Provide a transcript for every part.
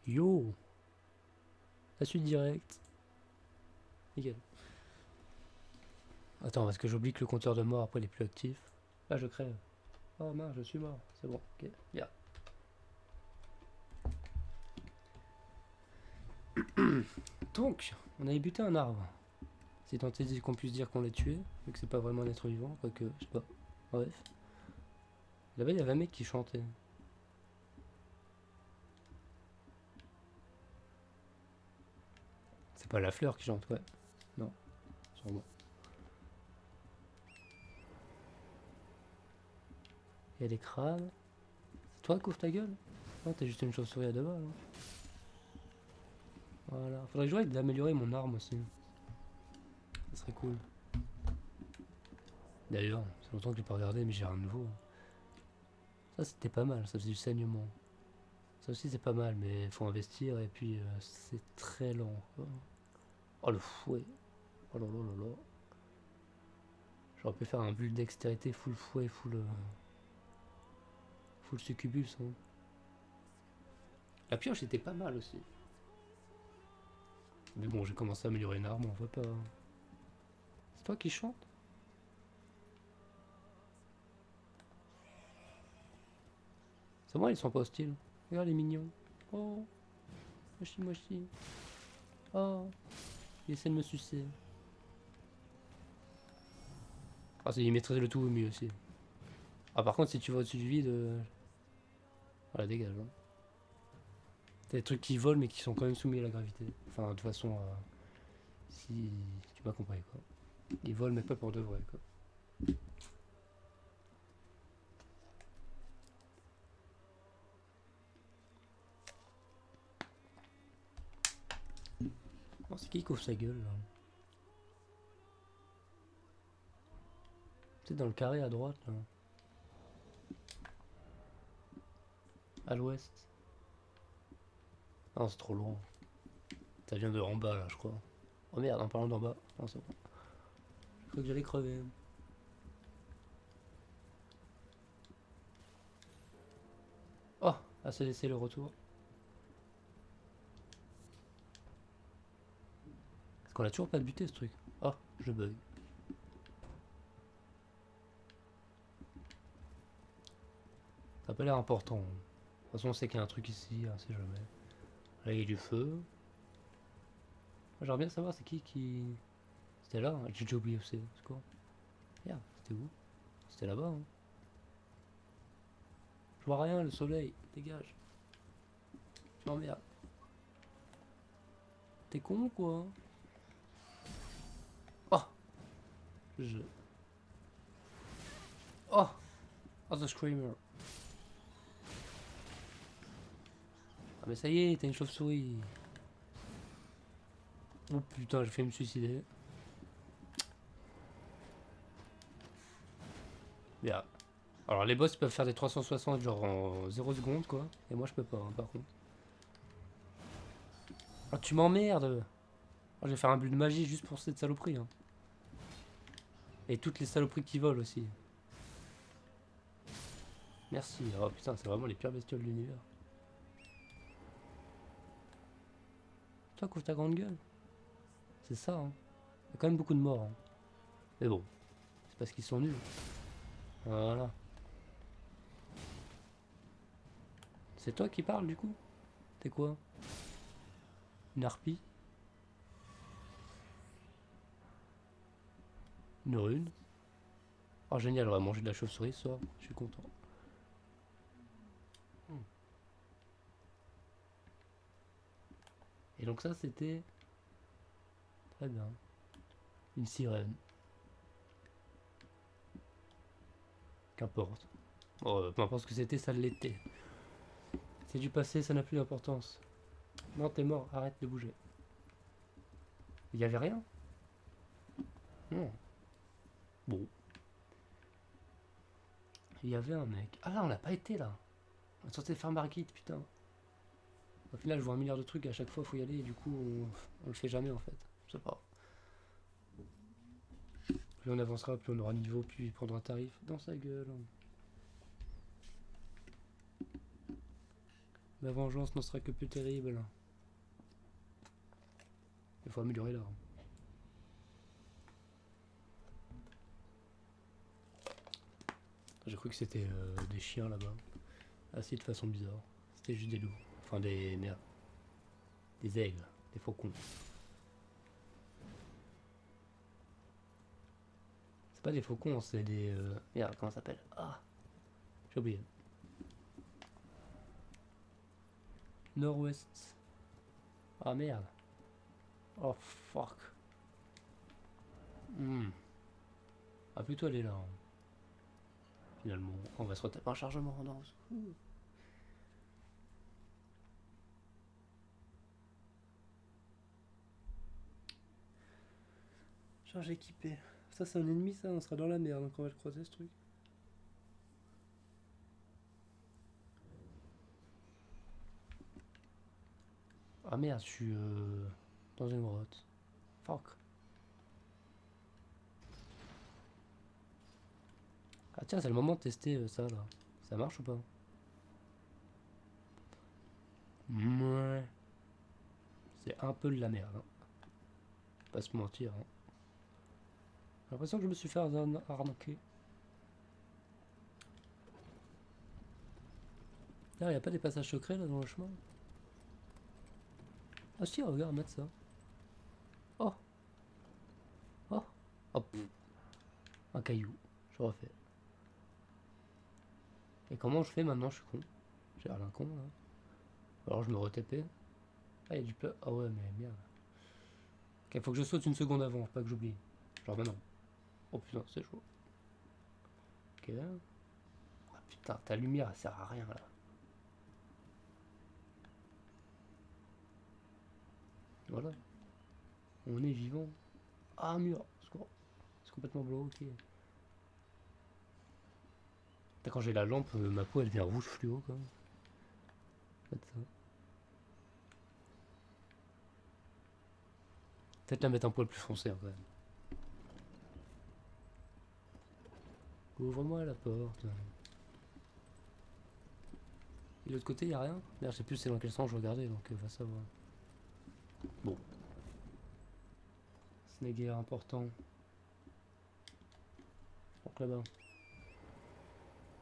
Yo, la suite directe. Nickel. Attends, parce que j'oublie que le compteur de mort après il est plus actif. Là je crève. Oh mince, je suis mort. C'est bon, ok, bien. Donc, on a buté un arbre. C'est tant est qu'on puisse dire qu'on l'a tué, vu que c'est pas vraiment un être vivant, quoique, je sais pas. Bref. Là-bas, il y avait un mec qui chantait. C'est pas la fleur qui chante, ouais. Non, sûrement. Il y a des crânes. C'est toi qui ouvre ta gueule? Non, t'es juste une chauve-souris à deux balles. Hein. Voilà. Faudrait que je voie d'améliorer mon arme aussi. Ça serait cool. D'ailleurs, c'est longtemps que j'ai pas regardé, mais j'ai un nouveau. Ça, c'était pas mal, ça faisait du saignement. Ça aussi, c'est pas mal, mais faut investir et puis c'est très lent. Quoi. Oh le fouet. Oh là là là là. J'aurais pu faire un build dextérité full fouet, full succubus. Hein. La pioche était pas mal aussi. Mais bon, j'ai commencé à améliorer une arme, on voit pas. C'est toi qui chante? C'est moi, ils sont pas hostiles. Regarde les mignons. Oh, mochi mochi. Oh, il essaie de me sucer. Ah, c'est il maîtrise le tout au mieux aussi. Ah, par contre, si tu vas au-dessus du vide, voilà, dégage. Hein. T'as des trucs qui volent mais qui sont quand même soumis à la gravité. Enfin, de toute façon, si tu m'as compris quoi. Ils volent mais pas pour de vrai quoi. Oh, c'est qui couvre sa gueule là? C'est dans le carré à droite là. À l'ouest. Non, c'est trop loin. Ça vient de en bas là, je crois. Oh merde, en parlant d'en bas. Non, c'est bon. Je crois que j'allais crever. Oh, ah, c'est laissé le retour. Parce qu'on a toujours pas buté ce truc. Oh, je bug. Ça a pas l'air important. De toute façon, on sait qu'il y a un truc ici, on sait jamais. Là, il y a du feu. J'aimerais bien savoir c'est qui. C'était là, hein. J'ai déjà oublié où c'est. C'est quoi? Merde, c'était où? C'était là-bas. Hein. Je vois rien, le soleil. Dégage. Je m'emmerde. T'es con ou quoi? Oh, je. Oh, oh, the screamer. Ah, mais ça y est, t'es une chauve-souris. Oh putain, j'ai failli me suicider. Bien. Alors, les boss peuvent faire des 360 genre en 0 seconde, quoi. Et moi, je peux pas, hein, par contre. Oh, tu m'emmerdes. Oh, je vais faire un bulle de magie juste pour cette saloperie. Hein. Et toutes les saloperies qui volent aussi. Merci. Oh putain, c'est vraiment les pires bestioles de l'univers. Toi, couvre ta grande gueule. C'est ça, hein. Il y a quand même beaucoup de morts. Hein. Mais bon, c'est parce qu'ils sont nuls. Voilà. C'est toi qui parles du coup? T'es quoi? Une harpie? Une rune? Oh génial, on va manger de la chauve-souris ce soir. Je suis content. Et donc ça c'était... Très bien. Une sirène. Qu'importe. Bon, peu importe ce que c'était, ça l'était. C'est du passé, ça n'a plus d'importance. Non, t'es mort, arrête de bouger. Il y avait rien? Non. Bon. Il y avait un mec. Ah là, on n'a pas été là. On est censé faire Margit, putain. Au final, je vois un milliard de trucs, à chaque fois, faut y aller, et du coup, on le fait jamais en fait. Je sais pas. Plus on avancera, plus on aura de niveau, plus il prendra un tarif dans sa gueule. La vengeance n'en sera que plus terrible. Il faut améliorer l'arme. J'ai cru que c'était des chiens là-bas. Assis de façon bizarre. C'était juste des loups. Enfin des... merde. Des aigles. Des faucons. C'est pas des faucons, c'est des... Merde, comment ça s'appelle? Ah, j'ai oublié. Nord-ouest. Ah merde. Oh fuck. Ah plutôt aller là. Hein. Finalement, on va se retaper un chargement. Non. Charge équipée. Ça c'est un ennemi ça, on sera dans la merde donc on va le croiser ce truc. Ah merde, je suis dans une grotte. Fuck. Ah tiens, c'est le moment de tester ça là. Ça marche ou pas? Ouais. C'est un peu de la merde. Hein. Pas se mentir. Hein. J'ai l'impression que je me suis fait arnaquer. Ah, y a pas des passages secrets là dans le chemin? Ah si, regarde, mettre ça. Oh. Oh. Oh. Un caillou. Je refais. Et comment je fais maintenant? Je suis con. J'ai l'air d'un con là. Alors je me retapais. Ah, il y a du plat. Ah ouais, mais merde. Ok, faut que je saute une seconde avant, pas que j'oublie. Genre maintenant. Oh putain, c'est chaud. Ok. Ah putain, ta lumière elle sert à rien là. Voilà. On est vivant. Ah, un mur. C'est complètement bloqué. Quand j'ai la lampe, ma peau elle devient rouge fluo quand même. Peut-être ça. Peut-être la mettre un poil plus foncé hein, quand même. Ouvre-moi la porte. Et de l'autre côté, y a rien. D'ailleurs, je sais plus c'est dans quel sens je regardais, donc va savoir. Bon. Ce n'est guère important. Donc là-bas.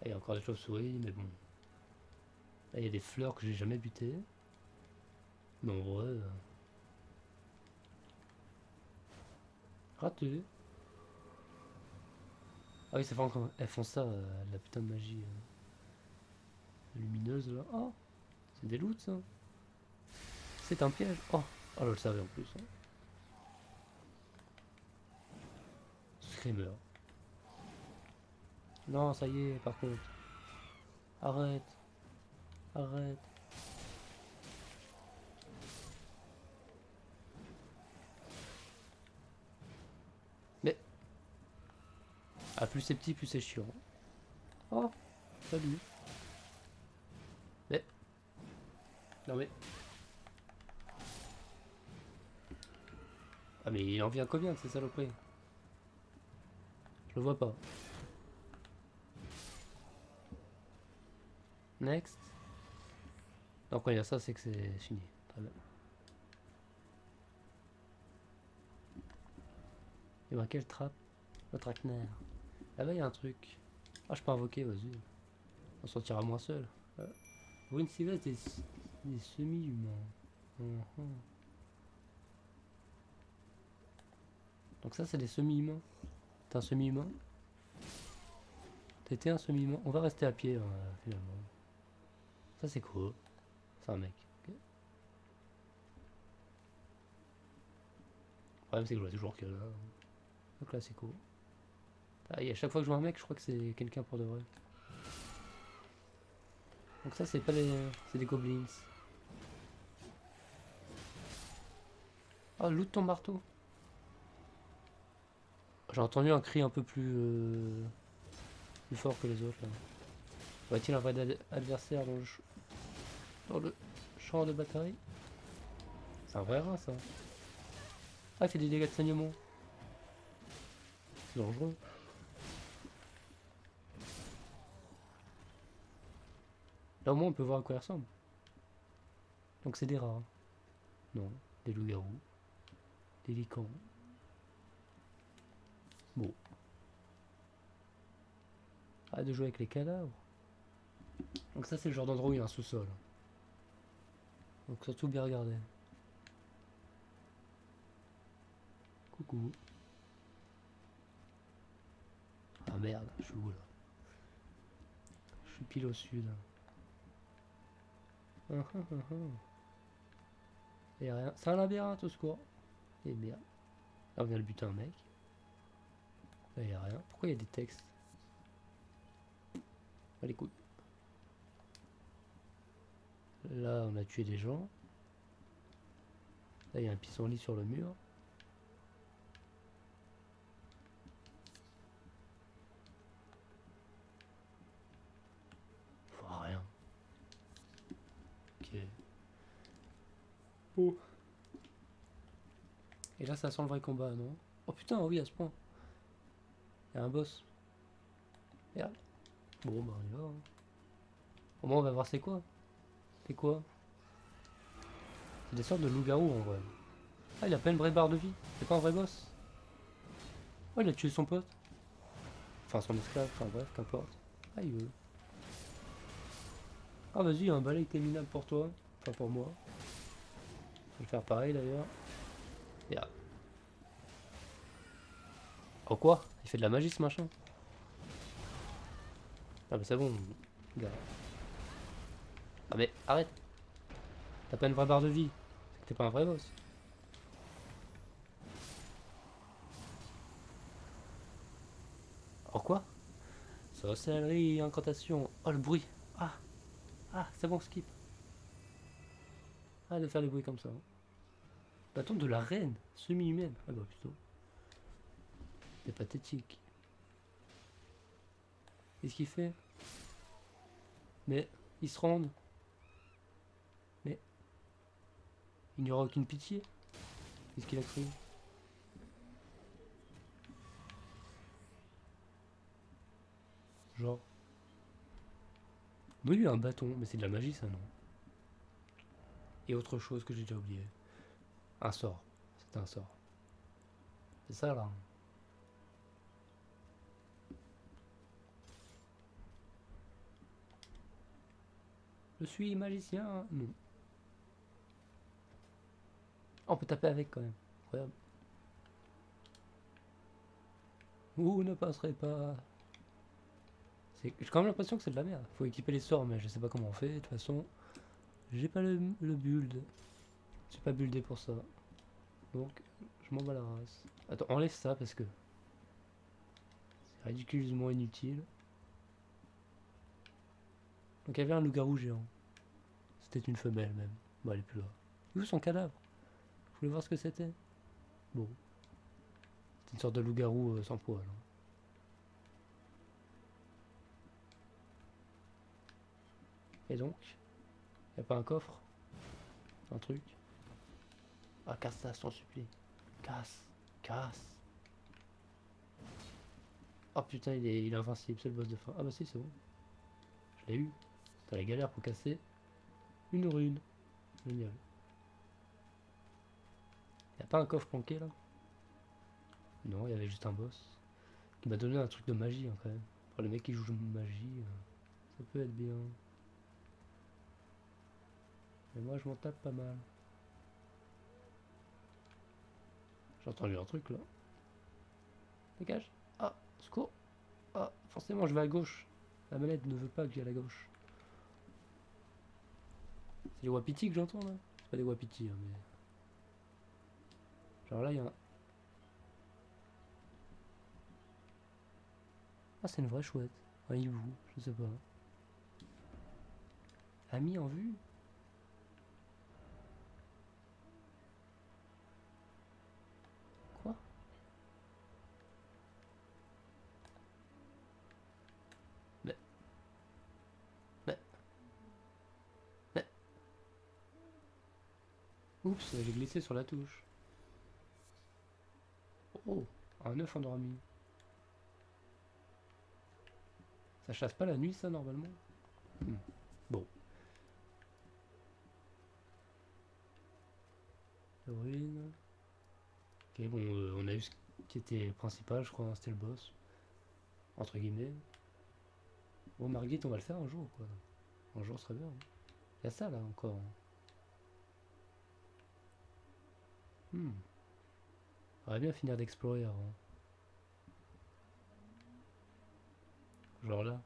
Il y a encore des chauves-souris, mais bon. Là, il y a des fleurs que j'ai jamais butées. Nombreux. Raté. Ah oui, elles font ça, la putain de magie lumineuse là. Oh, c'est des loots ça. C'est un piège. Oh, je le savais en plus. Hein. Screamer. Non, ça y est, par contre. Arrête. Arrête. Mais. Ah, plus c'est petit, plus c'est chiant. Oh, salut. Mais. Non mais. Ah mais il en vient combien de ces saloperies? Je le vois pas. Next. Donc quand il y a ça, c'est que c'est fini. Très bien. Et ben quelle trappe? Le traquenard. Là-bas il y a un truc. Ah je peux invoquer, vas-y. On sortira moins seul. Brune Sylvestre des semi-humains. Donc ça c'est des semi-humains. T'es un semi-humain? T'étais un semi-humain? On va rester à pied finalement. Ça c'est quoi? C'est un mec. Okay. Le problème c'est que je vois toujours que là. Donc là c'est cool. Ah, et à chaque fois que je vois un mec, je crois que c'est quelqu'un pour de vrai. Donc ça c'est pas des... c'est des goblins. Ah, loot ton marteau. J'ai entendu un cri un peu plus fort que les autres là. Y a-t-il un vrai adversaire dans le champ de bataille? C'est un vrai rat ça. Ah, il fait des dégâts de saignement. C'est dangereux. Là au moins on peut voir à quoi il ressemble. Donc c'est des rats. Non, des loups-garous. Des licans. Bon. Arrête de jouer avec les cadavres. Donc ça c'est le genre d'endroit où il y a un sous-sol. Donc surtout bien regarder. Coucou. Ah merde, je suis où là? Je suis pile au sud. Et rien. C'est un labyrinthe au secours. Et merde. Là on vient de buter un mec. Là y a rien. Pourquoi il y a des textes? Allez couilles. Là on a tué des gens. Là il y a un pissenlit sur le mur. Oh, rien. Ok. Oh. Et là ça sent le vrai combat, non? Oh putain, oui à ce point. Il y a un boss. Merde. Bon bah on y va. Hein. Au moins on va voir c'est quoi. C'est quoi? C'est des sortes de loups-garous en vrai. Ah il a plein de vraies barres de vie. C'est pas un vrai boss. Oh il a tué son pote. Enfin son esclave, enfin bref, qu'importe. Ah il veut. Ah vas-y, un balai minable pour toi. Enfin pour moi. Je vais faire pareil d'ailleurs. Yeah. Oh quoi? Il fait de la magie ce machin. Ah bah c'est bon, gars. Ah mais arrête. T'as pas une vraie barre de vie. C'est que t'es pas un vrai boss. Oh quoi? Sorcellerie, incantation. Oh le bruit. Ah, ah, c'est bon, skip. Ah de faire des bruits comme ça. Bâton de la reine, semi-humaine. Ah bah plutôt. C'est pathétique. Qu'est-ce qu'il fait? Mais ils se rendent. Mais il n'y aura aucune pitié. Qu'est-ce qu'il a cru? Genre. Mais lui un bâton, mais c'est de la magie ça non? Et autre chose que j'ai déjà oublié. Un sort. C'était un sort. C'est ça là. Je suis magicien. Non. Oh, on peut taper avec quand même. Incroyable. Vous ne passerez pas. J'ai quand même l'impression que c'est de la merde. Faut équiper les sorts, mais je sais pas comment on fait. De toute façon, j'ai pas le build. J'ai pas buildé pour ça. Donc, je m'en bats la race. Attends, enlève ça parce que c'est ridiculement inutile. Donc, il y avait un loup-garou géant. C'était une femelle même. Bon, elle est plus là. Où son cadavre? Je voulais voir ce que c'était. Bon. C'est une sorte de loup-garou sans poil. Hein. Et donc, y a pas un coffre? Un truc? Ah, casse ça, je t'en supplie. Casse. Casse. Oh putain, il est invincible, c'est le boss de fin. Ah bah si, c'est bon. Je l'ai eu. T'as la galère pour casser une rune. Génial. Y'a pas un coffre planqué là? Non, il y avait juste un boss. Qui m'a donné un truc de magie hein, quand même. Pour les mecs qui jouent de magie, ça peut être bien. Mais moi je m'en tape pas mal. J'ai entendu un truc là. Dégage. Ah, secours. Ah, forcément je vais à gauche. La manette ne veut pas que j'aille à la gauche. C'est les wapitis que j'entends là? C'est pas des wapitis hein, mais... Genre là il y a un... Ah c'est une vraie chouette. Un hibou, je sais pas. Ami en vue? Quoi? Mais... Mais... Mais... Oups, j'ai glissé sur la touche. Oh, un œuf endormi. Ça chasse pas la nuit ça normalement? Bon. Ok, bon, on a eu ce qui était principal, je crois, hein, c'était le boss. Entre guillemets. Bon, Margit, on va le faire un jour, quoi. Un jour, ce serait bien. Il y a ça, là, encore. Hmm. On va bien finir d'explorer avant. Genre là.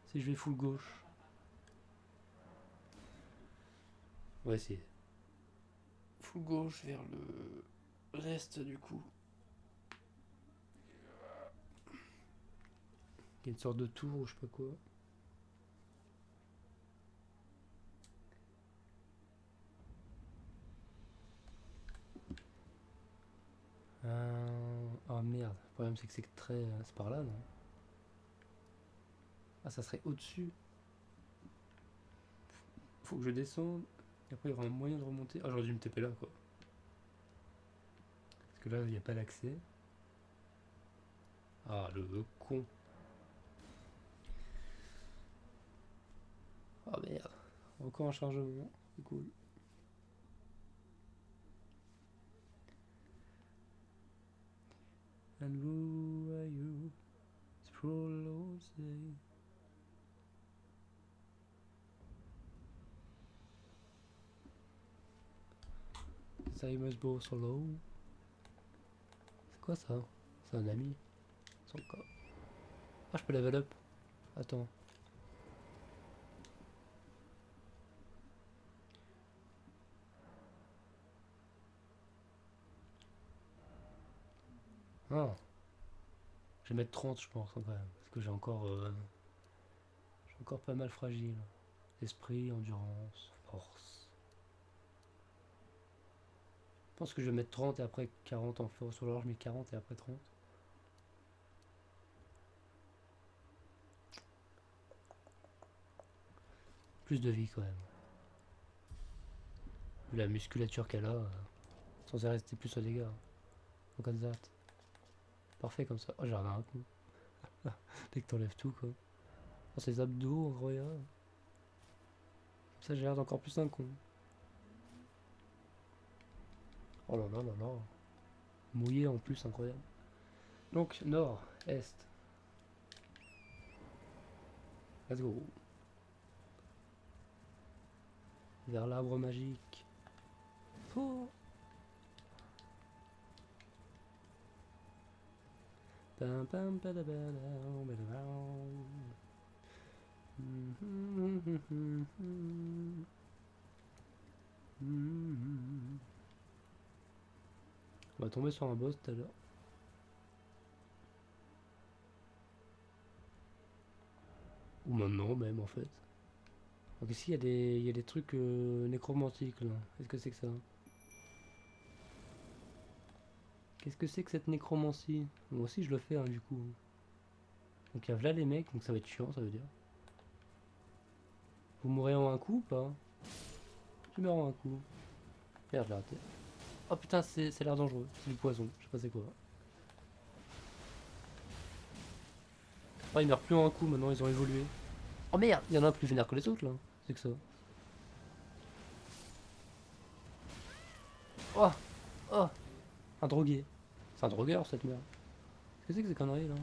Si je vais full gauche. On va essayer. Full gauche vers le reste, du coup. Il y a une sorte de tour ou je sais pas quoi. Oh merde, le problème c'est que c'est très... c'est par là, non? Ah, ça serait au-dessus. Faut que je descende. Et après, il y aura un moyen de remonter. Ah, j'aurais dû me taper là, quoi. Parce que là, il n'y a pas d'accès. Ah, le con. Ah merde. Encore un chargement. C'est cool. And who are you? Sprolose. Simon Bo Solo. C'est quoi ça? C'est un ami. Son corps. Ah, je peux level up. Attends. Ah. Je vais mettre 30, je pense, quand même. Parce que j'ai encore pas mal fragile. Esprit, endurance, force. Je pense que je vais mettre 30 et après 40 en force. Ou alors je mets 40 et après 30. Plus de vie quand même. Vu la musculature qu'elle a, censé rester plus au dégâts. Donc comme ça. Parfait comme ça. Oh, j'ai un coup. Dès que t'enlèves tout, quoi. Oh, ces abdos, incroyable. Ça, j'ai l'air d'encore plus un con. Oh là là là là. Mouillé en plus, incroyable. Donc, nord, est. Let's go. Vers l'arbre magique. Oh. Pam, pam, padabadam, badabam. On va tomber sur un boss tout à l'heure. Ou maintenant même en fait. Donc ici il y a des trucs nécromantiques là. Qu'est-ce que c'est que ça? Qu'est-ce que c'est que cette nécromancie? Moi aussi je le fais hein, du coup. Donc il y a là les mecs, donc ça va être chiant ça veut dire. Vous mourrez en un coup ou pas? Je meurs en un coup. Merde, j'ai raté. Oh putain, c'est l'air dangereux. C'est du poison, je sais pas c'est quoi. Oh, ils meurent plus en un coup maintenant, ils ont évolué. Oh merde, il y en a un plus vénère que les autres là. C'est que ça. Oh, oh, un drogué. C'est un drogueur cette merde. Qu'est-ce que c'est que ces conneries là?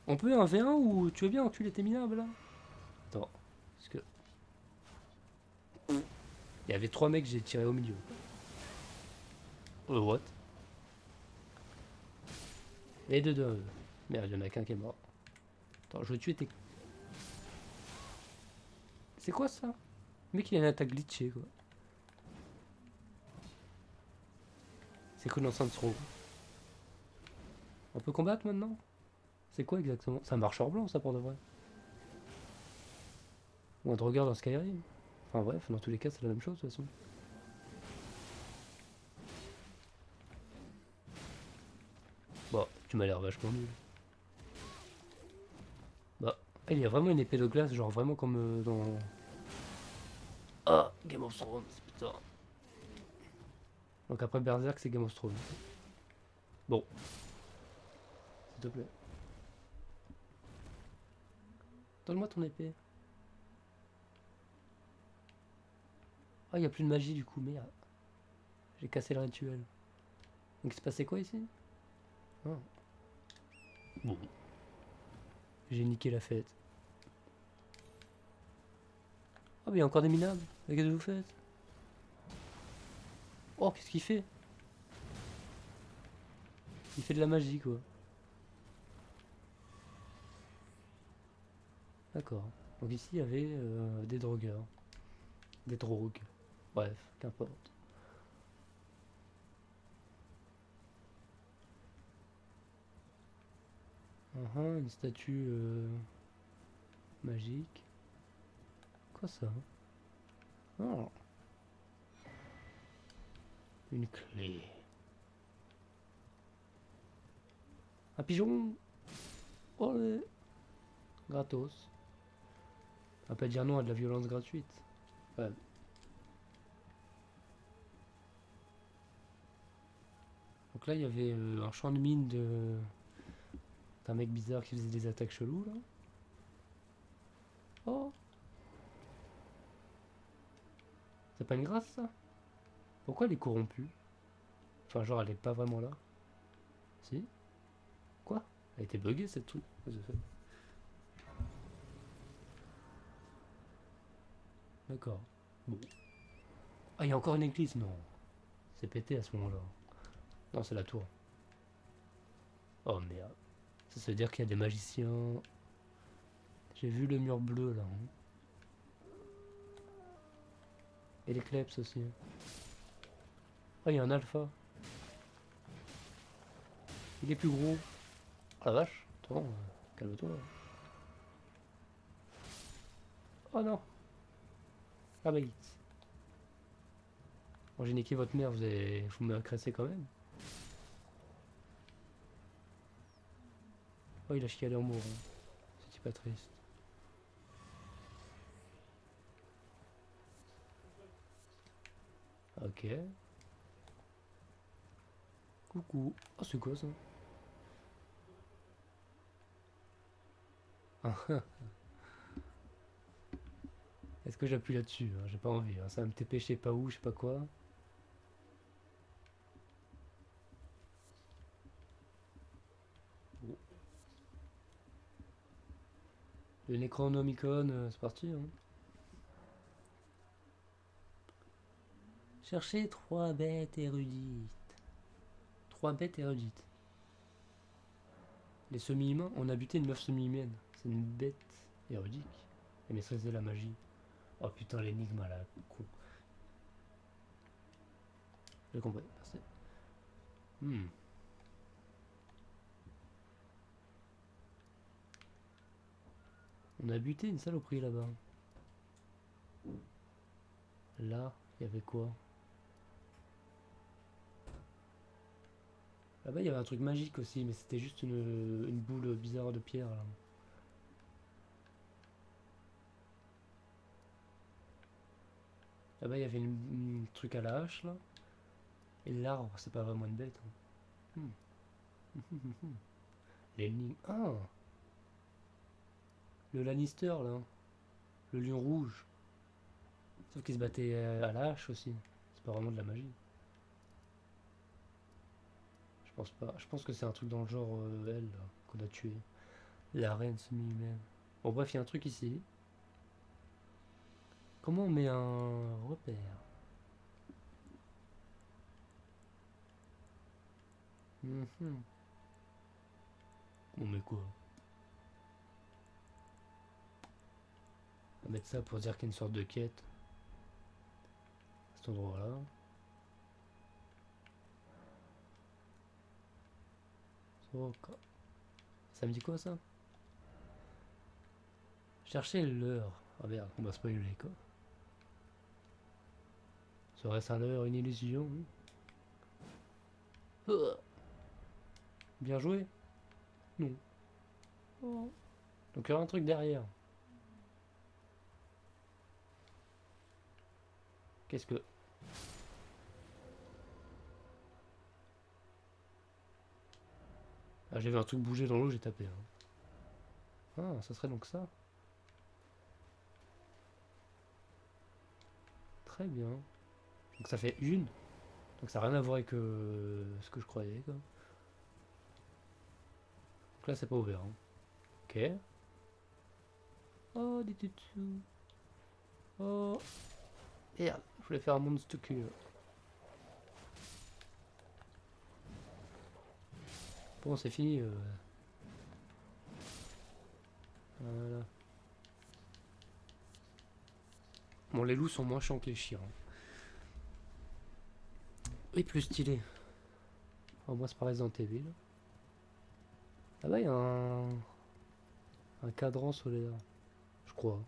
On peut un V1 ou tu veux bien enculer tes minables là? Attends, parce que. Il y avait trois mecs, j'ai tiré au milieu. What? Et deux. Merde, il y en a qu'un qui est mort. Attends, je vais tuer tes. C'est quoi ça? Le mec il a une attaque glitchée quoi. C'est quoi l'enceinte trop? On peut combattre maintenant? C'est quoi exactement? C'est un marcheur blanc ça pour de vrai? Ou un drogueur dans Skyrim? Enfin bref, dans tous les cas c'est la même chose de toute façon. Bon, tu m'as l'air vachement nul. Bah, il y a vraiment une épée de glace, genre vraiment comme dans. Ah, Game of Thrones, putain. Donc après Berserk, c'est Game of Thrones. Bon, s'il te plaît. Donne-moi ton épée. Ah, il n'y a plus de magie du coup, merde. J'ai cassé le rituel. Donc il se passait quoi ici? Ah. Bon. J'ai niqué la fête. Oh mais il y a encore des minables. Mais qu'est-ce que vous faites? Oh qu'est-ce qu'il fait? Il fait de la magie quoi. D'accord. Donc ici il y avait des drogueurs. Des drogues. Bref, qu'importe. Une statue magique. Quoi ça? Oh, une clé. Un pigeon. Olé. Gratos. On va pas dire non à de la violence gratuite. Ouais. Donc là il y avait un champ de mine de d'un mec bizarre qui faisait des attaques cheloues là. Oh. C'est pas une grâce ça? Pourquoi elle est corrompue? Enfin genre elle est pas vraiment là. Si? Quoi? Elle était buggée cette truc. D'accord. Bon. Ah il y a encore une église? Non. C'est pété à ce moment-là. Non c'est la tour. Oh merde. Ça veut dire qu'il y a des magiciens. J'ai vu le mur bleu là. Hein. Et les kleps aussi. Oh il y a un alpha. Il est plus gros. Oh la vache. Attends, calme-toi. Oh non. Ah bah vite. Bon j'ai niqué votre mère, vous me cressez quand même. Oh il a chialé en mourant. C'était pas triste. Ok. Coucou. Oh c'est quoi ça? Est-ce que j'appuie là-dessus hein? J'ai pas envie. Hein. Ça va me TP je sais pas où, je sais pas quoi. Oh. Le Necronomicon, c'est parti. Hein. Cherchez 3 bêtes érudites. 3 bêtes érudites. Les semi-humains, on a buté une meuf semi-humaine. C'est une bête érudite. Elle maîtrisait la magie. Oh putain, l'énigme à la con. J'ai compris, merci. On a buté une saloperie là-bas. Là, il y avait quoi? Là-bas, il y avait un truc magique aussi, mais c'était juste une boule bizarre de pierre là. Là-bas, il y avait une truc à la hache là. Et l'arbre, c'est pas vraiment une bête. Hein. L'énigme. Ah! Le Lannister là. Le lion rouge. Sauf qu'il se battait à la hache aussi. C'est pas vraiment de la magie. Je pense pas. Je pense que c'est un truc dans le genre elle là, qu'on a tué. La reine semi-humaine. Bon bref, il y a un truc ici. Comment on met un repère? On met quoi? On va mettre ça pour dire qu'il y a une sorte de quête. À cet endroit-là. Ok. Ça me dit quoi ça? Chercher l'heure. Ah merde, on va spoiler quoi. Serait-ce un leurre, une illusion? Bien joué? Non. Oh. Donc il y aura un truc derrière. Qu'est-ce que... Ah, j'ai vu un truc bouger dans l'eau, j'ai tapé. Hein. Ah, ça serait donc ça. Très bien. Donc ça fait une. Donc ça n'a rien à voir avec ce que je croyais, quoi. Donc là, c'est pas ouvert. Hein. Ok. Oh, des tutus. Oh. Merde, je voulais faire un monstre cul. Bon, c'est fini. Voilà. Bon, les loups sont moins chiants que les chiens. Et plus stylé. Au moins, c'est pas Resident Evil. Là-bas, il y a un cadran solaire. Je crois.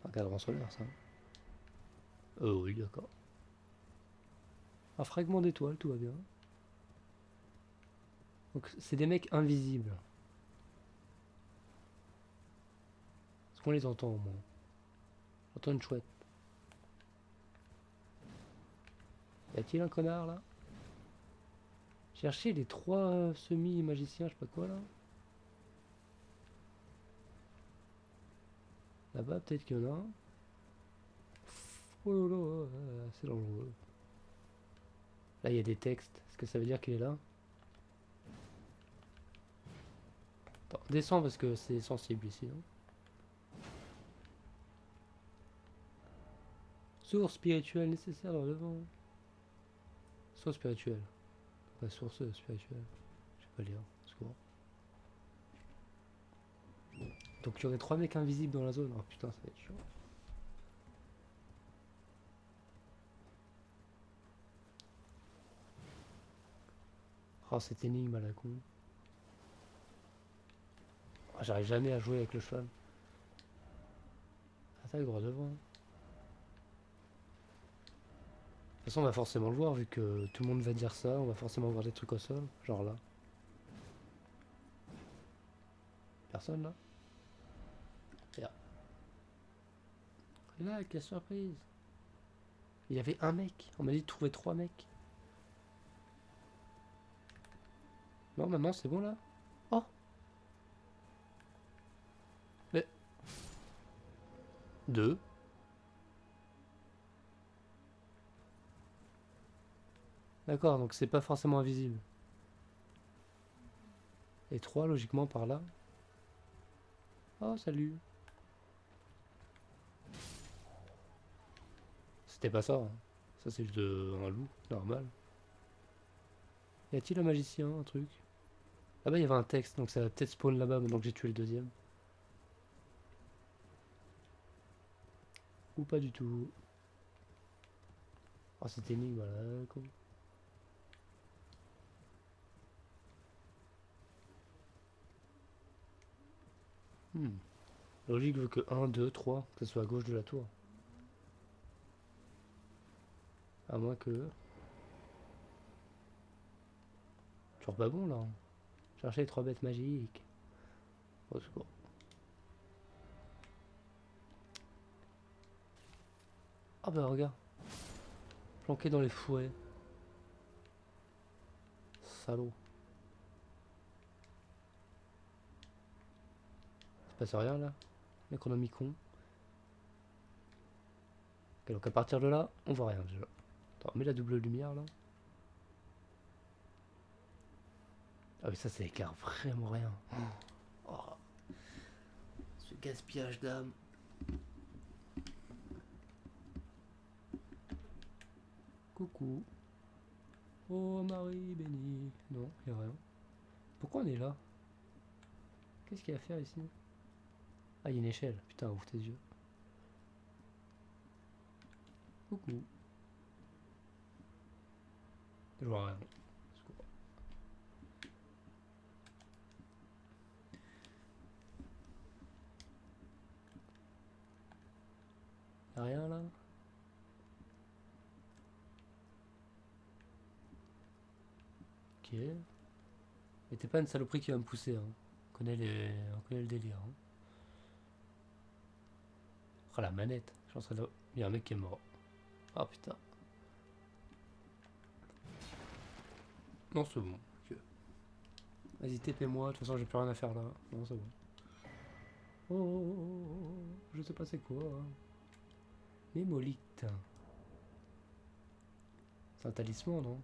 Un cadran solaire, ça. Oui, d'accord. Un fragment d'étoile, tout va bien. Donc, c'est des mecs invisibles. Est-ce qu'on les entend au moins? J'entends une chouette. Y a-t-il un connard là? Cherchez les 3 semi-magiciens, je sais pas quoi là. Là-bas, peut-être qu'il y en a un. Oh là là, c'est dangereux. Là, il y a des textes. Est-ce que ça veut dire qu'il est là? Attends, descends parce que c'est sensible ici, non? Source spirituelle nécessaire dans le vent. Source spirituelle. Pas source spirituelle. Je sais pas lire. Secours. Donc il y aurait 3 mecs invisibles dans la zone. Oh putain, ça va être chiant. Oh, cette énigme à la con. Oh, j'arrive jamais à jouer avec le cheval. Attaque droit devant. De toute façon, on va forcément le voir vu que tout le monde va dire ça. On va forcément voir des trucs au sol. Genre là. Personne là? Là, quelle surprise! Il y avait un mec. On m'a dit de trouver 3 mecs. Non, maintenant c'est bon là? Oh! Mais. 2. D'accord, donc c'est pas forcément invisible. Et 3 logiquement par là. Oh, salut! C'était pas ça. Hein. Ça c'est juste un loup, normal. Y a-t-il un magicien, un truc? Là-bas il y avait un texte, donc ça va peut-être spawn là-bas maintenant que j'ai tué le deuxième. Ou pas du tout. Oh, cette énigme, voilà, con. Logique veut que 1, 2, 3, que ce soit à gauche de la tour. À moins que. Toujours pas bon là. Hein. Chercher les 3 bêtes magiques. Au secours. Ah bah regarde. Planqué dans les fouets. Salaud. Il se passe rien là. Mec, on a mis con. Ok, donc à partir de là, on voit rien déjà. Attends, mets la double lumière là. Ah oui, ça éclaire vraiment rien. Oh, ce gaspillage d'âme. Coucou. Oh Marie bénie. Non, y a rien. Pourquoi on est là? Qu'est-ce qu'il y a à faire ici? Ah, il y a une échelle. Putain, ouvre tes yeux. Coucou. Je vois rien. Y'a rien là? Ok. Mais t'es pas une saloperie qui va me pousser. Hein. On connaît le délire. Hein. Oh la manette. Je pense qu'il y a un mec qui est mort. Ah putain. Non, c'est bon. Ok. Vas-y, TP-moi. De toute façon, j'ai plus rien à faire là. Non, c'est bon. Oh, oh, oh, oh, oh, je sais pas c'est quoi. Mémolite. C'est un talisman, non?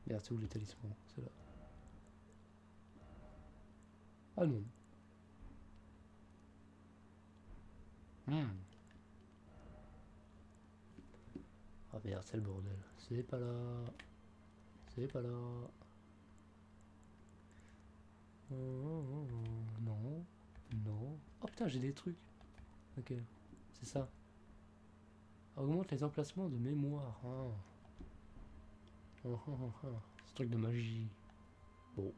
Merde, c'est où les talismans? C'est là. Ah non. Hmm. Ah merde, c'est le bordel. C'est pas là. C'est pas là. Non. Non. Oh putain, j'ai des trucs. Ok. C'est ça. Augmente les emplacements de mémoire. Ah. C'est truc de magie. Bon.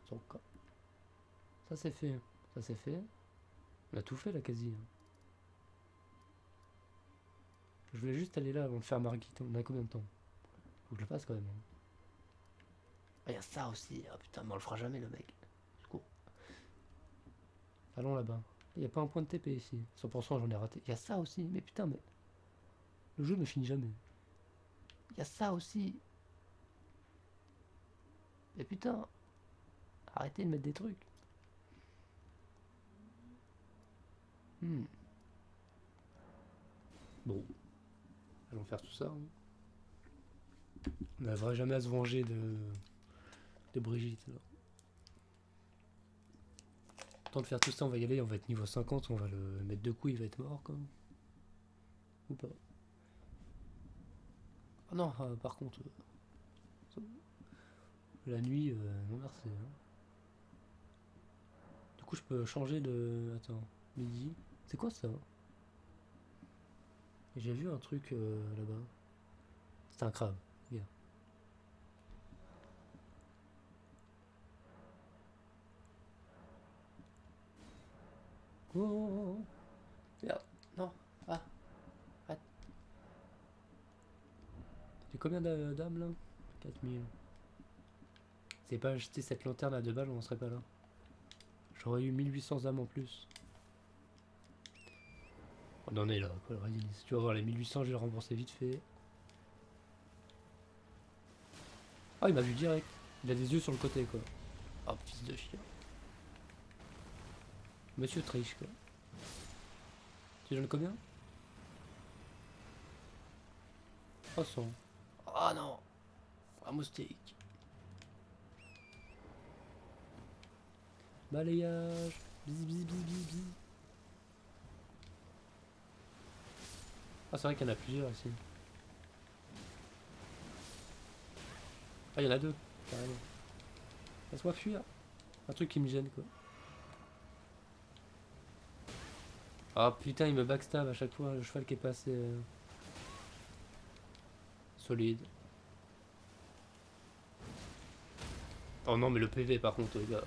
Ça c'est fait. Ça c'est fait. On a tout fait là quasi. Je voulais juste aller là avant de faire Margit. On a combien de temps? Faut que je le fasse quand même. Ah, y'a ça aussi. Ah putain, mais on le fera jamais le mec. Secours. Allons là-bas. Il a pas un point de TP ici. 100% j'en ai raté. Il y a ça aussi. Mais putain, mais. Le jeu ne finit jamais. Il y a ça aussi. Mais putain. Arrêtez de mettre des trucs. Bon. Allons faire tout ça. On n'arrivera jamais à se venger de Brigitte. Là. Tant de faire tout ça, on va y aller. On va être niveau 50. On va le mettre deux coups. Il va être mort quoi. Ou pas. Ah non, par contre. La nuit, non merci. Hein. Du coup, je peux changer de. Attends, midi. C'est quoi ça? J'ai vu un truc là-bas. C'est un crabe. Bien. Oh, merde. Non. Ah. Arrête. J'ai combien d'âmes là? 4000. C'est pas acheté cette lanterne à 2 balles, on serait pas là. J'aurais eu 1800 âmes en plus. On en est là, quoi, le Radilis. Tu vas voir, les 1800, je vais le rembourser vite fait. Ah, il m'a vu direct. Il a des yeux sur le côté, quoi. Oh, fils de chien. Monsieur triche, quoi. Tu donnes combien? 300. Ah non. Un moustique. Balayage. Bis, bis, bis, bis, bis. Ah, c'est vrai qu'il y en a plusieurs ici. Ah, il y en a deux, carrément. Laisse-moi fuir. Un truc qui me gêne, quoi. Ah putain, il me backstab à chaque fois, le cheval qui est passé solide. Oh non, mais le PV par contre, les gars.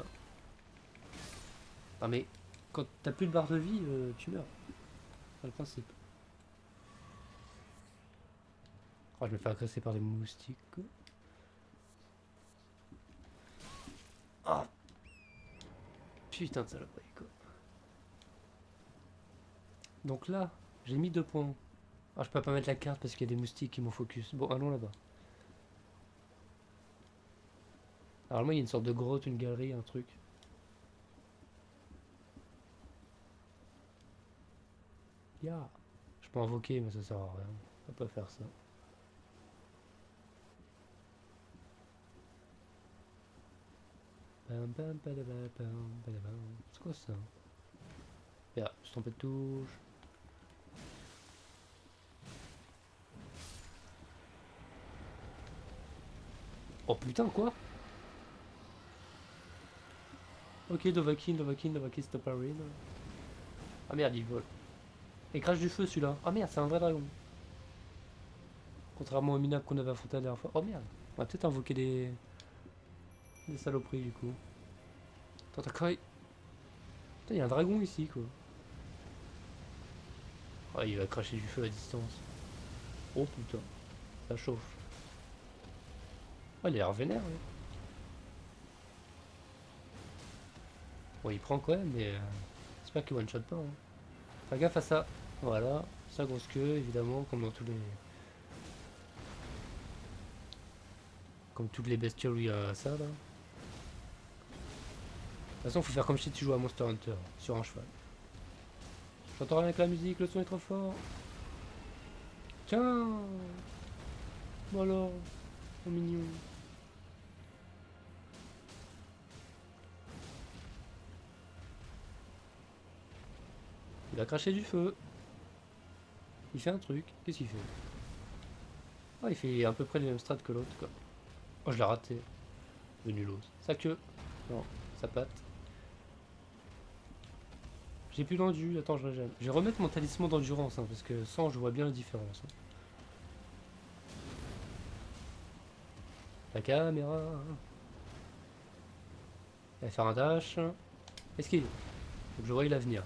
Ah, mais quand t'as plus de barre de vie, tu meurs. C'est le principe. Oh, je me fais agresser par des moustiques. Ah, putain de saloperie, quoi. Donc là, j'ai mis 2 points. Ah, je peux pas mettre la carte parce qu'il y a des moustiques qui m'ont focus. Bon, allons là-bas. Alors moi, il y a une sorte de grotte, une galerie, un truc. Ya. Je peux invoquer, mais ça sert à rien. On va pas faire ça. C'est quoi ça? Ya, je trompé de touche. Oh putain, quoi? Ok, Dovahkiin, stop arena. Ah merde, il vole. Et crache du feu celui-là. Ah merde, c'est un vrai dragon. Contrairement au minable qu'on avait affronté la dernière fois. Oh merde, on va peut-être invoquer des saloperies du coup. Attends, t'as quoi? Putain, il y a un dragon ici quoi. Ah, il va cracher du feu à distance. Oh putain, ça chauffe. Oh, il a l'air vénère, lui. Bon, il prend quand même, mais j'espère qu'il one-shot pas. Hein. Fais gaffe à ça. Voilà, sa grosse queue, évidemment, comme dans tous les. Comme toutes les bestioles où il y a ça là. De toute façon, faut faire comme si tu jouais à Monster Hunter sur un cheval. J'entends rien avec la musique, le son est trop fort. Tiens. Voilà. Oh mignon. Il a craché du feu. Il fait un truc. Qu'est-ce qu'il fait? Ah, il fait à peu près les mêmes strats que l'autre, quoi. Oh, je l'ai raté. Le nulos. Sa queue. Non, sa patte. J'ai plus d'endu. Attends, je régène. Je vais remettre mon talisman d'endurance, hein, parce que sans, je vois bien la différence. Hein. La caméra. Il va faire un dash. Esquive. Faut que je voie l'avenir.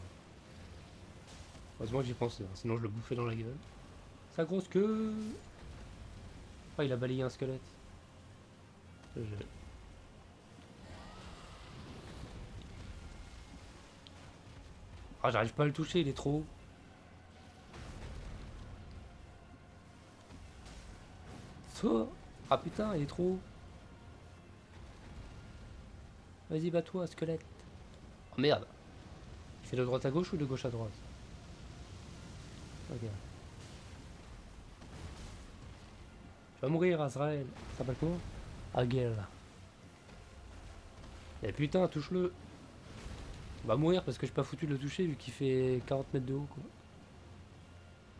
Heureusement que j'y pensé, hein, sinon je le bouffais dans la gueule. Sa grosse queue. Oh, il a balayé un squelette. Ah, j'arrive pas à le toucher, il est trop haut. Oh. Ah putain, il est trop haut. Vas-y, bats-toi, squelette. Oh merde. Il fait de droite à gauche ou de gauche à droite? Ok. Tu vas mourir, Azrael. Ça s'appelle comment? Agel. Eh putain, touche-le. Il va mourir parce que je suis pas foutu de le toucher vu qu'il fait 40 mètres de haut, quoi.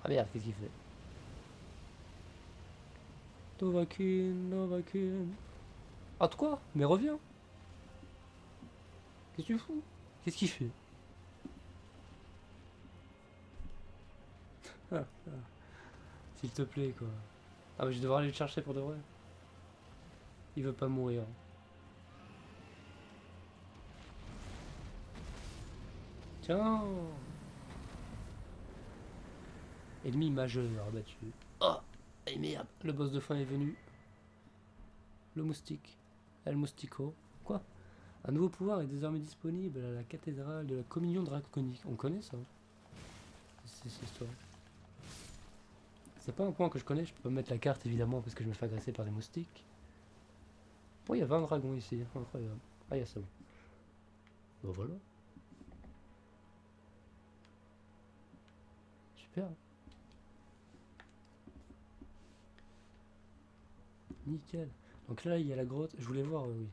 Ah merde, qu'est-ce qu'il fait? Novakin, Novakin. Ah, de quoi? Mais reviens. Qu'est-ce que tu fous? Qu'est-ce qu'il fait? Ah, ah. S'il te plaît, quoi. Ah, mais je devrais aller le chercher pour de vrai. Il veut pas mourir. Tiens. Ennemi majeur abattu. Oh. Et merde, le boss de fin est venu. Le moustique. El Moustico. Quoi? Un nouveau pouvoir est désormais disponible à la cathédrale de la communion draconique. On connaît ça? C'est cette histoire. C'est pas un point que je connais, je peux pas mettre la carte évidemment parce que je me fais agresser par des moustiques. Oh, il y a 20 dragons ici, incroyable. Ah, il y a ça. Bon, voilà. Super. Nickel. Donc là, il y a la grotte. Je voulais voir, oui.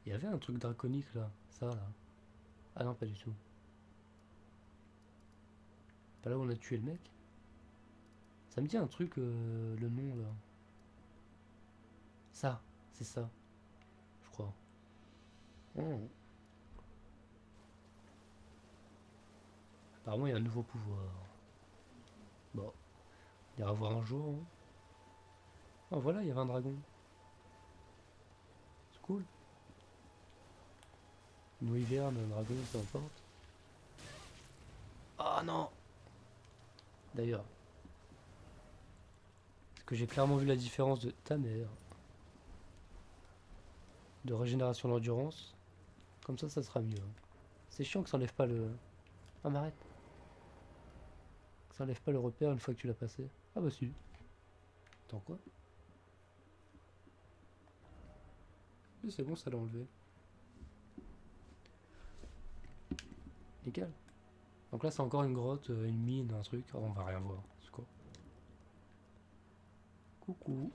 Il y avait un truc draconique là. Ça là. Ah non, pas du tout. Pas là où on a tué le mec. Ça me dit un truc, le nom là. Ça, c'est ça, je crois. Oh. Apparemment, il y a un nouveau pouvoir. Bon, il ira voir un jour. Hein. Oh, voilà, il y avait un dragon. C'est cool. Une wyvern, un dragon, peu importe. Oh non! D'ailleurs, parce que j'ai clairement vu la différence de ta mère. De régénération d'endurance. Comme ça sera mieux. Hein. C'est chiant que ça enlève pas le... Ah, mais arrête. Que ça enlève pas le repère une fois que tu l'as passé. Ah bah si. Attends quoi? Oui, c'est bon, ça l'a enlevé. Nickel. Donc là, c'est encore une grotte, une mine, un truc. Oh, on va rien voir. C'est quoi? Coucou.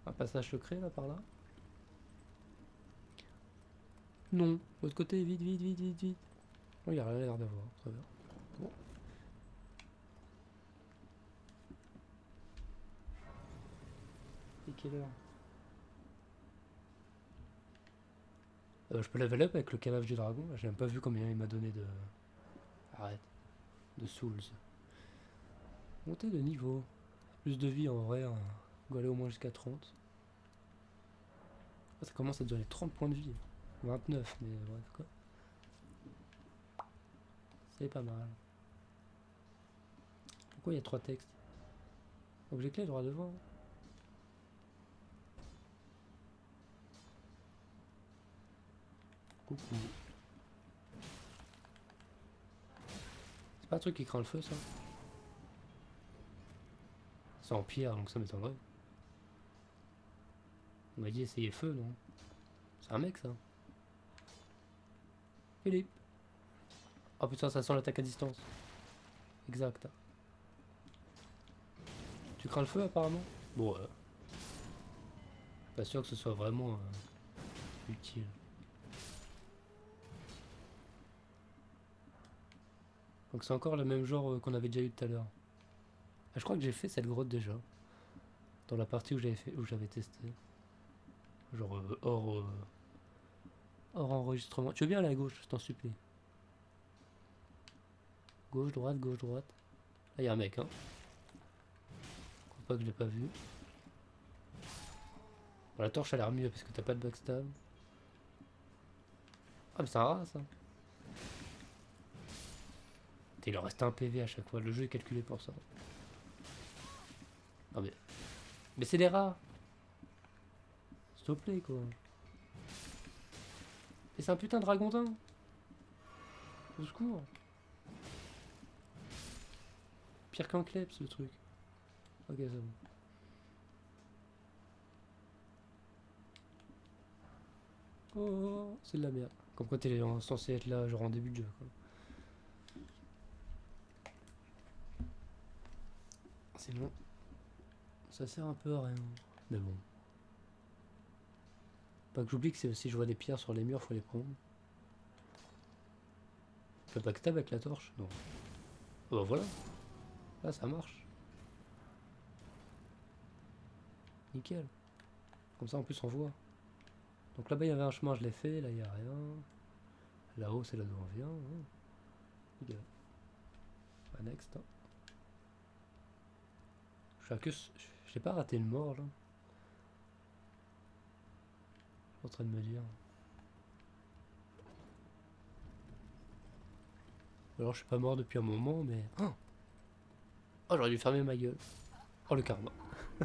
Un passage secret là par là? Non. L'autre côté, vite, vite, vite, vite, vite. Oh, il y a rien l'air d'avoir. Très bien. Bon. Et quelle heure? Je peux level up avec le cadavre du dragon. J'ai même pas vu combien il m'a donné de. Arrête. De souls. Monter de niveau. Plus de vie en vrai. Hein. On va aller au moins jusqu'à 30. Ah, ça commence à donner 30 points de vie. 29, mais bref quoi. C'est pas mal. Pourquoi il y a 3 textes? Objet clé, droit devant. Coucou. C'est pas un truc qui craint le feu ça? C'est en pierre donc ça m'étonnerait. On m'a dit essayer le feu non? C'est un mec ça? Philippe. Oh putain ça sent l'attaque à distance. Exact. Tu crains le feu apparemment? Bon, pas sûr que ce soit vraiment utile. Donc c'est encore le même genre qu'on avait déjà eu tout à l'heure. Ah, je crois que j'ai fait cette grotte déjà. Dans la partie où j'avais testé. Genre hors enregistrement. Tu veux bien aller à gauche, je t'en supplie. Gauche, droite, gauche, droite. Là, il y a un mec, hein. Je crois pas que je l'ai pas vu. Bon, la torche a l'air mieux parce que t'as pas de backstab. Ah, mais c'est un rat, ça. Il en reste un PV à chaque fois. Le jeu est calculé pour ça. Non, mais. Mais c'est des rats! S'il te plaît, quoi. Et c'est un putain de dragontin! Au secours! Pire qu'un kleps, le truc. Ok, c'est bon. Oh, c'est de la merde. Comme quoi t'es censé être là, genre en début de jeu, quoi. Sinon, ça sert un peu à rien. Mais bon. Pas que j'oublie que si je vois des pierres sur les murs, faut les prendre. Je peux backstab avec la torche? Non. Oh bah voilà. Là, ça marche. Nickel. Comme ça, en plus, on voit. Donc là-bas, il y avait un chemin, je l'ai fait. Là, il n'y a rien. Là-haut, c'est là d'où on vient. Oh. Nickel. Bah, next. Hein. J'ai pas raté le mort, là. Je suis en train de me dire. Alors, je suis pas mort depuis un moment, mais... Oh, j'aurais dû fermer ma gueule. Oh, le karma. Oh,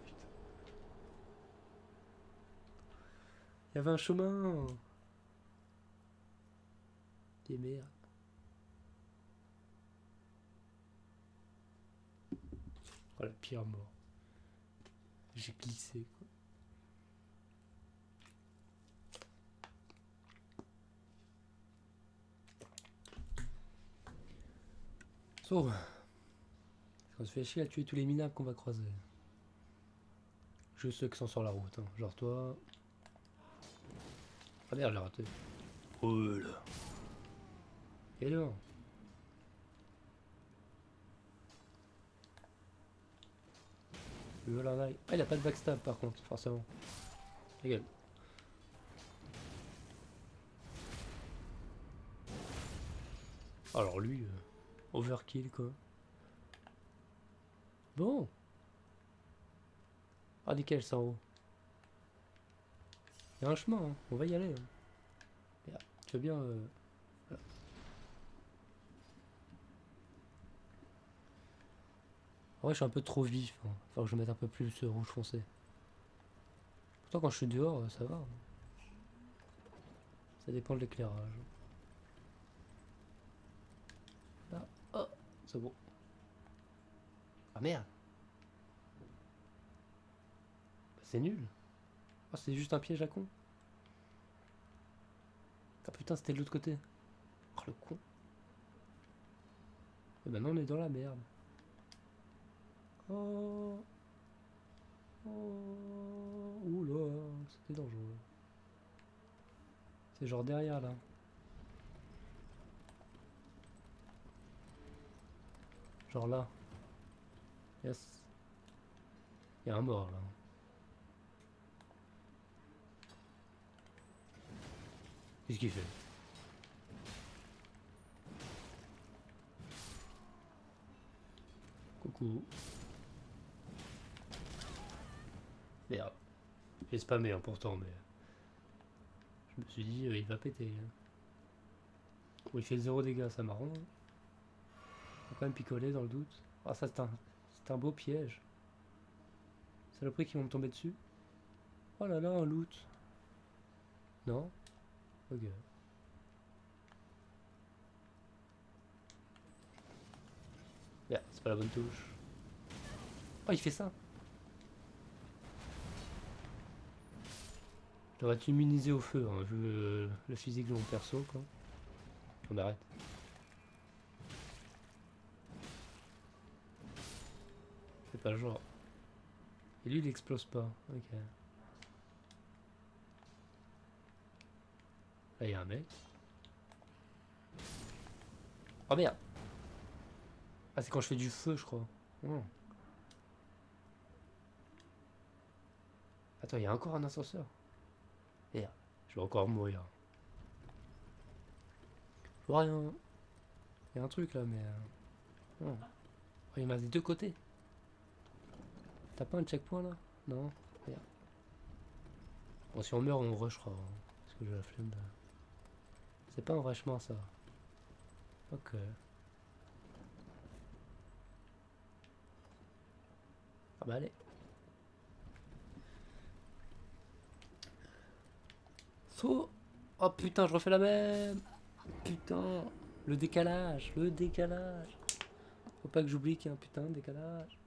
putain. Il y avait un chemin. Des merdes. Oh, la pire mort. J'ai glissé, quoi. So, on se fait chier à tuer tous les minables qu'on va croiser. Juste ceux qui sont sur la route, hein. Genre toi. Ah merde, j'ai raté. Oh là. Et alors? Ah, il a pas de backstab par contre, forcément. Regarde. Alors lui, overkill quoi. Bon. Ah nickel, c'est en haut. Il y a un chemin, hein. On va y aller. Hein. Merde. Tu veux bien... Voilà. En vrai, je suis un peu trop vif. Hein. Faut que je mette un peu plus rouge foncé. Pourtant, quand je suis dehors, ça va. Hein. Ça dépend de l'éclairage. Là. Oh, c'est bon. Ah merde. Bah, c'est nul. Oh, c'est juste un piège à con. Ah putain, c'était de l'autre côté. Oh le con. Et maintenant, on est dans la merde. Oh. Oh. Oula, c'était dangereux. C'est genre derrière là. Genre là. Yes. Il y a un mort là. Qu'est-ce qu'il fait? Coucou. Merde. J'ai spammé hein, pourtant, mais je me suis dit, il va péter. Hein. Bon, il fait 0 dégâts, ça m'arrange. On va quand même picoler dans le doute. Ah, ça c'est un beau piège. Saloperie qui vont me tomber dessus. Oh là là, un loot. Non? Ok. Yeah, c'est pas la bonne touche. Oh, il fait ça. Je devrais être immunisé au feu, hein, vu le physique de mon perso, quoi. On arrête. C'est pas le genre. Et lui, il explose pas. Ok. Là, il y a un mec. Oh merde! Ah, c'est quand je fais du feu, je crois. Oh. Attends, il y a encore un ascenseur. Merde, je vais encore mourir. Je vois rien. Il y a un truc là, mais. Oh. Oh, il y en a des deux côtés. T'as pas un checkpoint là? Non? Merde. Bon, si on meurt, on rush, je crois. Hein, parce que j'ai la flemme de. C'est pas un vrai chemin ça. Ok. Ah bah allez. Saut! Oh putain, je refais la même! Putain! Le décalage! Le décalage! Faut pas que j'oublie qu'il y a un putain de décalage.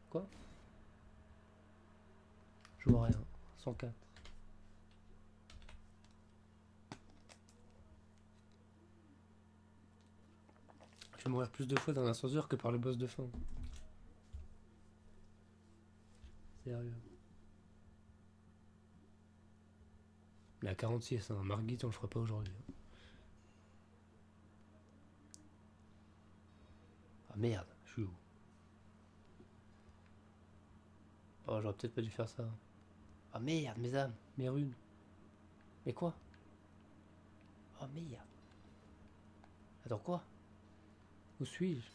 Quoi? Je vois rien. 104. Je vais mourir plus de fois dans l'ascenseur que par le boss de fin. Sérieux. Mais à 46, hein, Margit, on le fera pas aujourd'hui. Ah merde, je suis où? Oh, j'aurais peut-être pas dû faire ça. Ah merde, mes âmes, mes runes. Mais quoi? Oh merde. Attends, quoi? Où suis-je?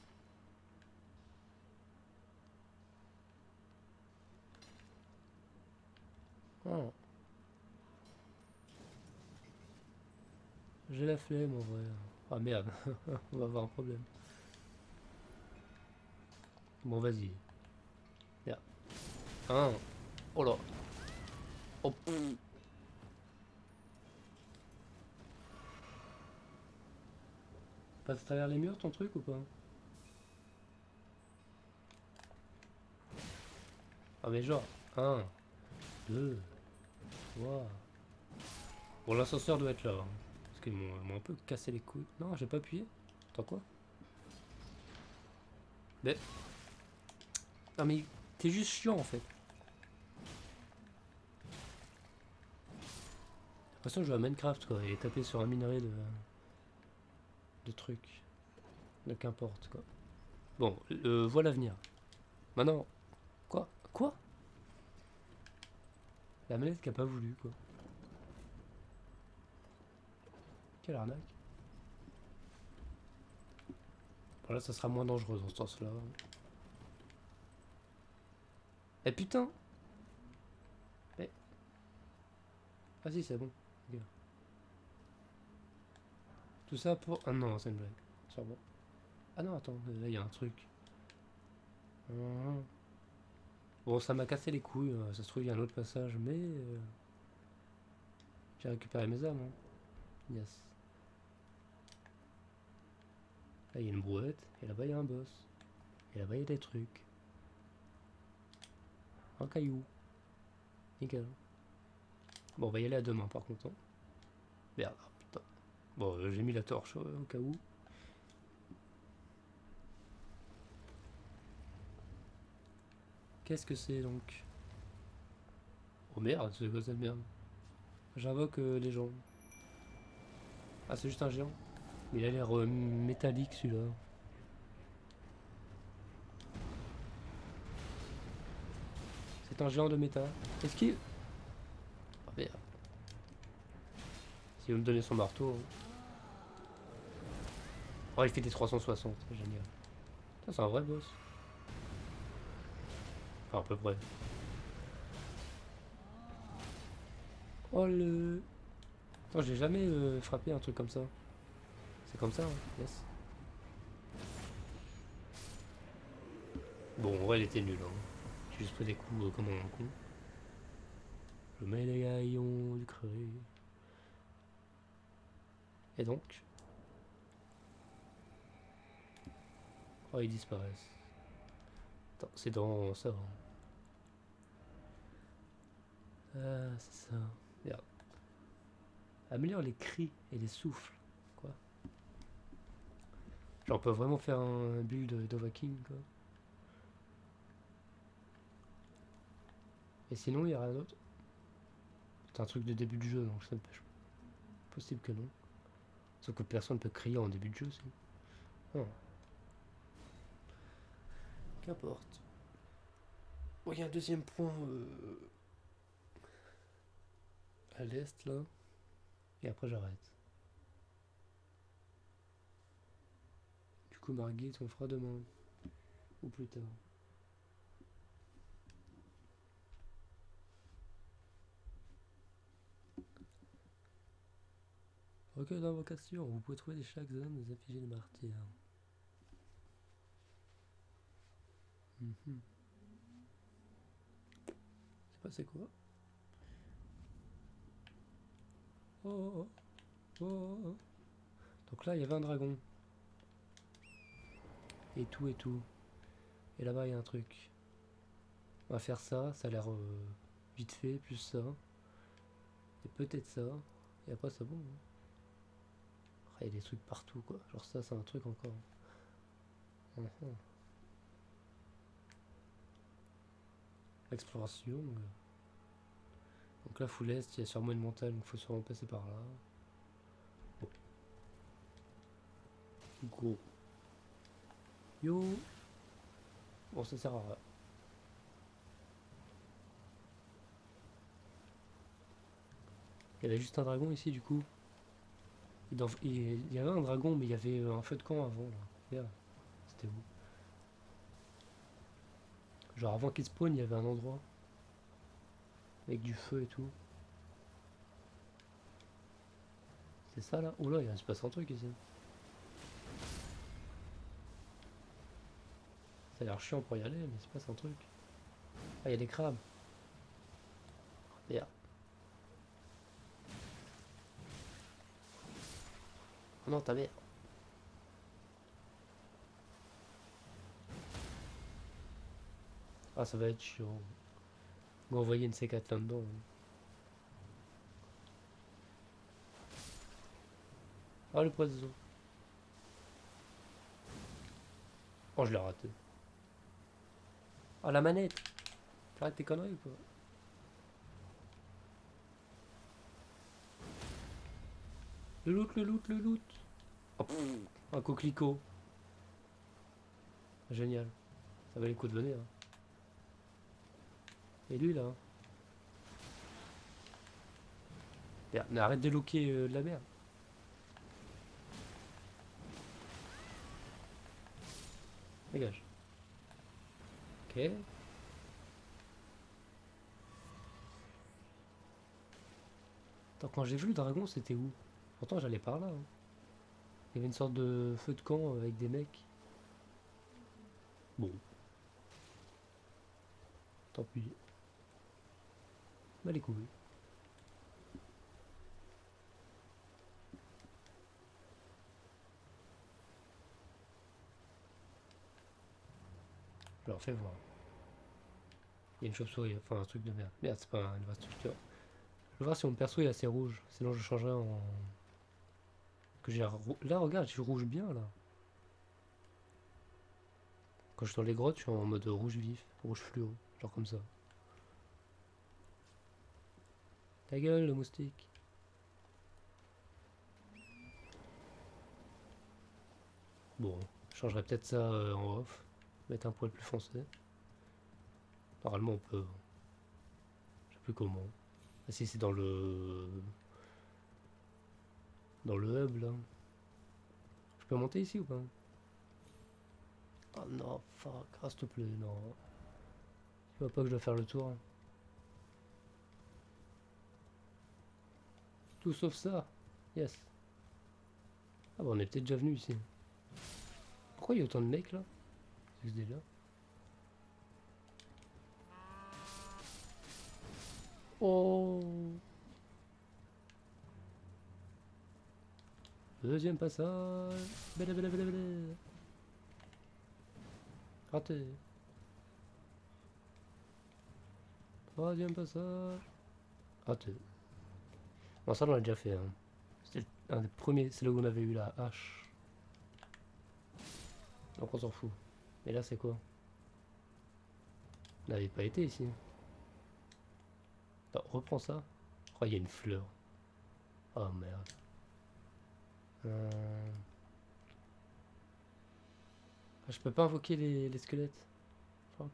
Oh, j'ai la flemme en vrai. Ah merde, on va avoir un problème. Bon, vas-y. Merde. Ah, oh là. Oh, pff. Passe à travers les murs ton truc ou pas? Ah mais genre, un, 2, 3. Bon, l'ascenseur doit être là. Hein, parce qu'ils m'ont un peu cassé les couilles. Non, j'ai pas appuyé. Attends quoi? Mais. Non mais t'es juste chiant en fait. J'ai l'impression que je joue à Minecraft quoi, et taper sur un minerai de trucs. De qu'importe quoi. Bon, voilà l'avenir. Maintenant, quoi? Quoi? La manette qui a pas voulu quoi. Quelle arnaque. Bon là ça sera moins dangereux dans ce sens là. Eh putain! Eh. Ah si c'est bon. Ok. Tout ça pour. Ah non, c'est une blague. Sûrement. Ah non, attends, là il y a un truc. Hum. Bon, ça m'a cassé les couilles. Ça se trouve, il y a un autre passage, mais. J'ai récupéré mes âmes. Hein. Yes. Là, il y a une brouette. Et là-bas, il y a un boss. Et là-bas, il y a des trucs. Un caillou. Nickel. Bon, on va y aller à demain, par contre. Hein. Merde, ah, putain. Bon, j'ai mis la torche au cas où. Qu'est-ce que c'est donc? Oh merde, c'est quoi cette merde? J'invoque les gens. Ah, c'est juste un géant. Mais il a l'air métallique celui-là. C'est un géant de métal. Est-ce qu'il. Oh merde. S'il veut me donner son marteau. Hein. Oh, il fait des 360. Génial. Ça, c'est un vrai boss. Enfin, à peu près. Oh le. Attends, j'ai jamais frappé un truc comme ça. C'est comme ça, hein. Yes. Bon, en vrai, il était nul. Hein. J'ai juste pris des coups comme un con. Je mets les gaillons du creux. Et donc. Oh, ils disparaissent. Attends, c'est dans ça. Hein. Ah, c'est ça. Merde. Améliore les cris et les souffles. Quoi? Genre, on peut vraiment faire un build d'Ovaking, quoi. Et sinon, il y a rien d'autre. C'est un truc de début de jeu, donc c'est possible que non. Sauf que personne peut crier en début de jeu aussi. Oh. Qu'importe. Bon, il y a un deuxième point à l'est là. Et après j'arrête. Du coup, Margit, on fera demain. Ou plus tard. Ok, d'invocation, vous pouvez trouver chaque zone des affligés des martyrs. Mhm. C'est passé quoi? Oh, oh, oh, oh, oh. Donc là, il y avait un dragon. Et tout, et tout. Et là-bas, il y a un truc. On va faire ça, ça a l'air vite fait, plus ça. Et peut-être ça. Et après, c'est bon. Hein. Ah, il y a des trucs partout, quoi. Genre ça, c'est un truc encore. Mhm. Exploration. Donc là, full est, il y a sûrement une montagne, donc il faut sûrement passer par là. Bon. Go. Yo. Bon, ça sert à rien. Il y avait juste un dragon ici, du coup. Il y avait un dragon, mais il y avait un feu de camp avant, là. Merde. C'était où? Genre avant qu'il spawn, il y avait un endroit. Avec du feu et tout. C'est ça, là? Oula, il se passe un truc ici. Ça a l'air chiant pour y aller, mais il se passe un truc. Ah, il y a des crabes. Merde. Oh non, ta mère. Ah, ça va être chiant. On va envoyer une C4 là-dedans. Hein. Ah, le poison. Oh, je l'ai raté. Ah, la manette. T'arrêtes tes conneries ou quoi? Le loot, le loot, le loot. Oh, pff, un coquelicot. Génial. Ça va les coups de venir. Hein. Et lui, là. Merde, mais arrête de looker de la merde. Dégage. Ok. Attends, quand j'ai vu le dragon, c'était où? Pourtant, j'allais par là. Hein. Il y avait une sorte de feu de camp avec des mecs. Bon, tant pis. Bah les couilles. Je leur fais voir. Il y a une chauve-souris, enfin un truc de merde. Merde, c'est pas une vraie structure. Je vais voir si mon perso est assez rouge. Sinon, je changerai en. Que j'ai. Là, regarde, je suis rouge bien là. Quand je suis dans les grottes, je suis en mode rouge vif, rouge fluo. Genre comme ça. Ta gueule, le moustique. Bon, je changerai peut-être ça en off. Mettre un poil plus foncé. Normalement, on peut. Je sais plus comment. Ah si, c'est dans le. Dans le hub là. Je peux monter ici ou pas? Oh non, fuck. Ah, s'il te plaît, non. Tu vois pas que je dois faire le tour? Hein. Tout sauf ça. Yes. Ah bah on est peut-être déjà venu ici. Pourquoi il y a autant de mecs là? C'est ce délire. Oh. Deuxième passage. Belle, belle, belle, belle. Raté. Troisième passage. Raté. Bon ça on l'a déjà fait. Hein. C'était un des premiers. C'est là où on avait eu la hache. Donc on s'en fout. Mais là c'est quoi? On n'avait pas été ici. Attends, reprends ça. Oh, il y a une fleur. Oh merde. Ah, je peux pas invoquer les squelettes. Fuck.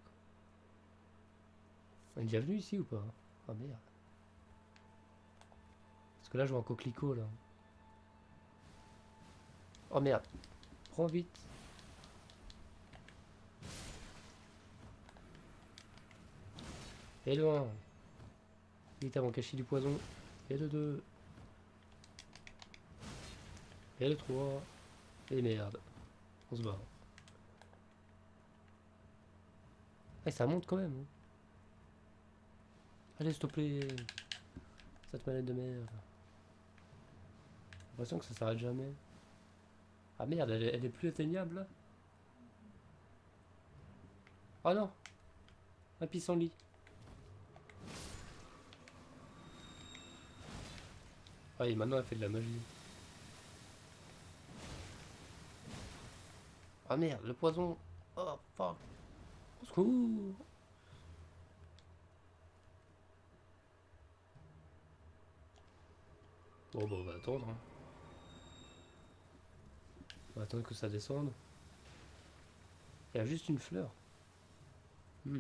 On est déjà venu ici ou pas? Ah merde. Parce que là je vois un coquelicot là. Oh merde. Prends vite. Et le 1. Vite avant cacher du poison. Et le 2. Et le 3. Et merde. On se barre. Ah, ça monte quand même. Hein. Allez, s'il te plaît. Cette manette de merde. J'ai l'impression que ça s'arrête jamais. Ah merde, elle est plus atteignable là. Oh non. Un pissenlit. Ah et maintenant elle fait de la magie. Ah merde, le poison. Oh fuck. Au secours. Bon bah on va attendre. Hein. On va attendre que ça descende. Il y a juste une fleur. Je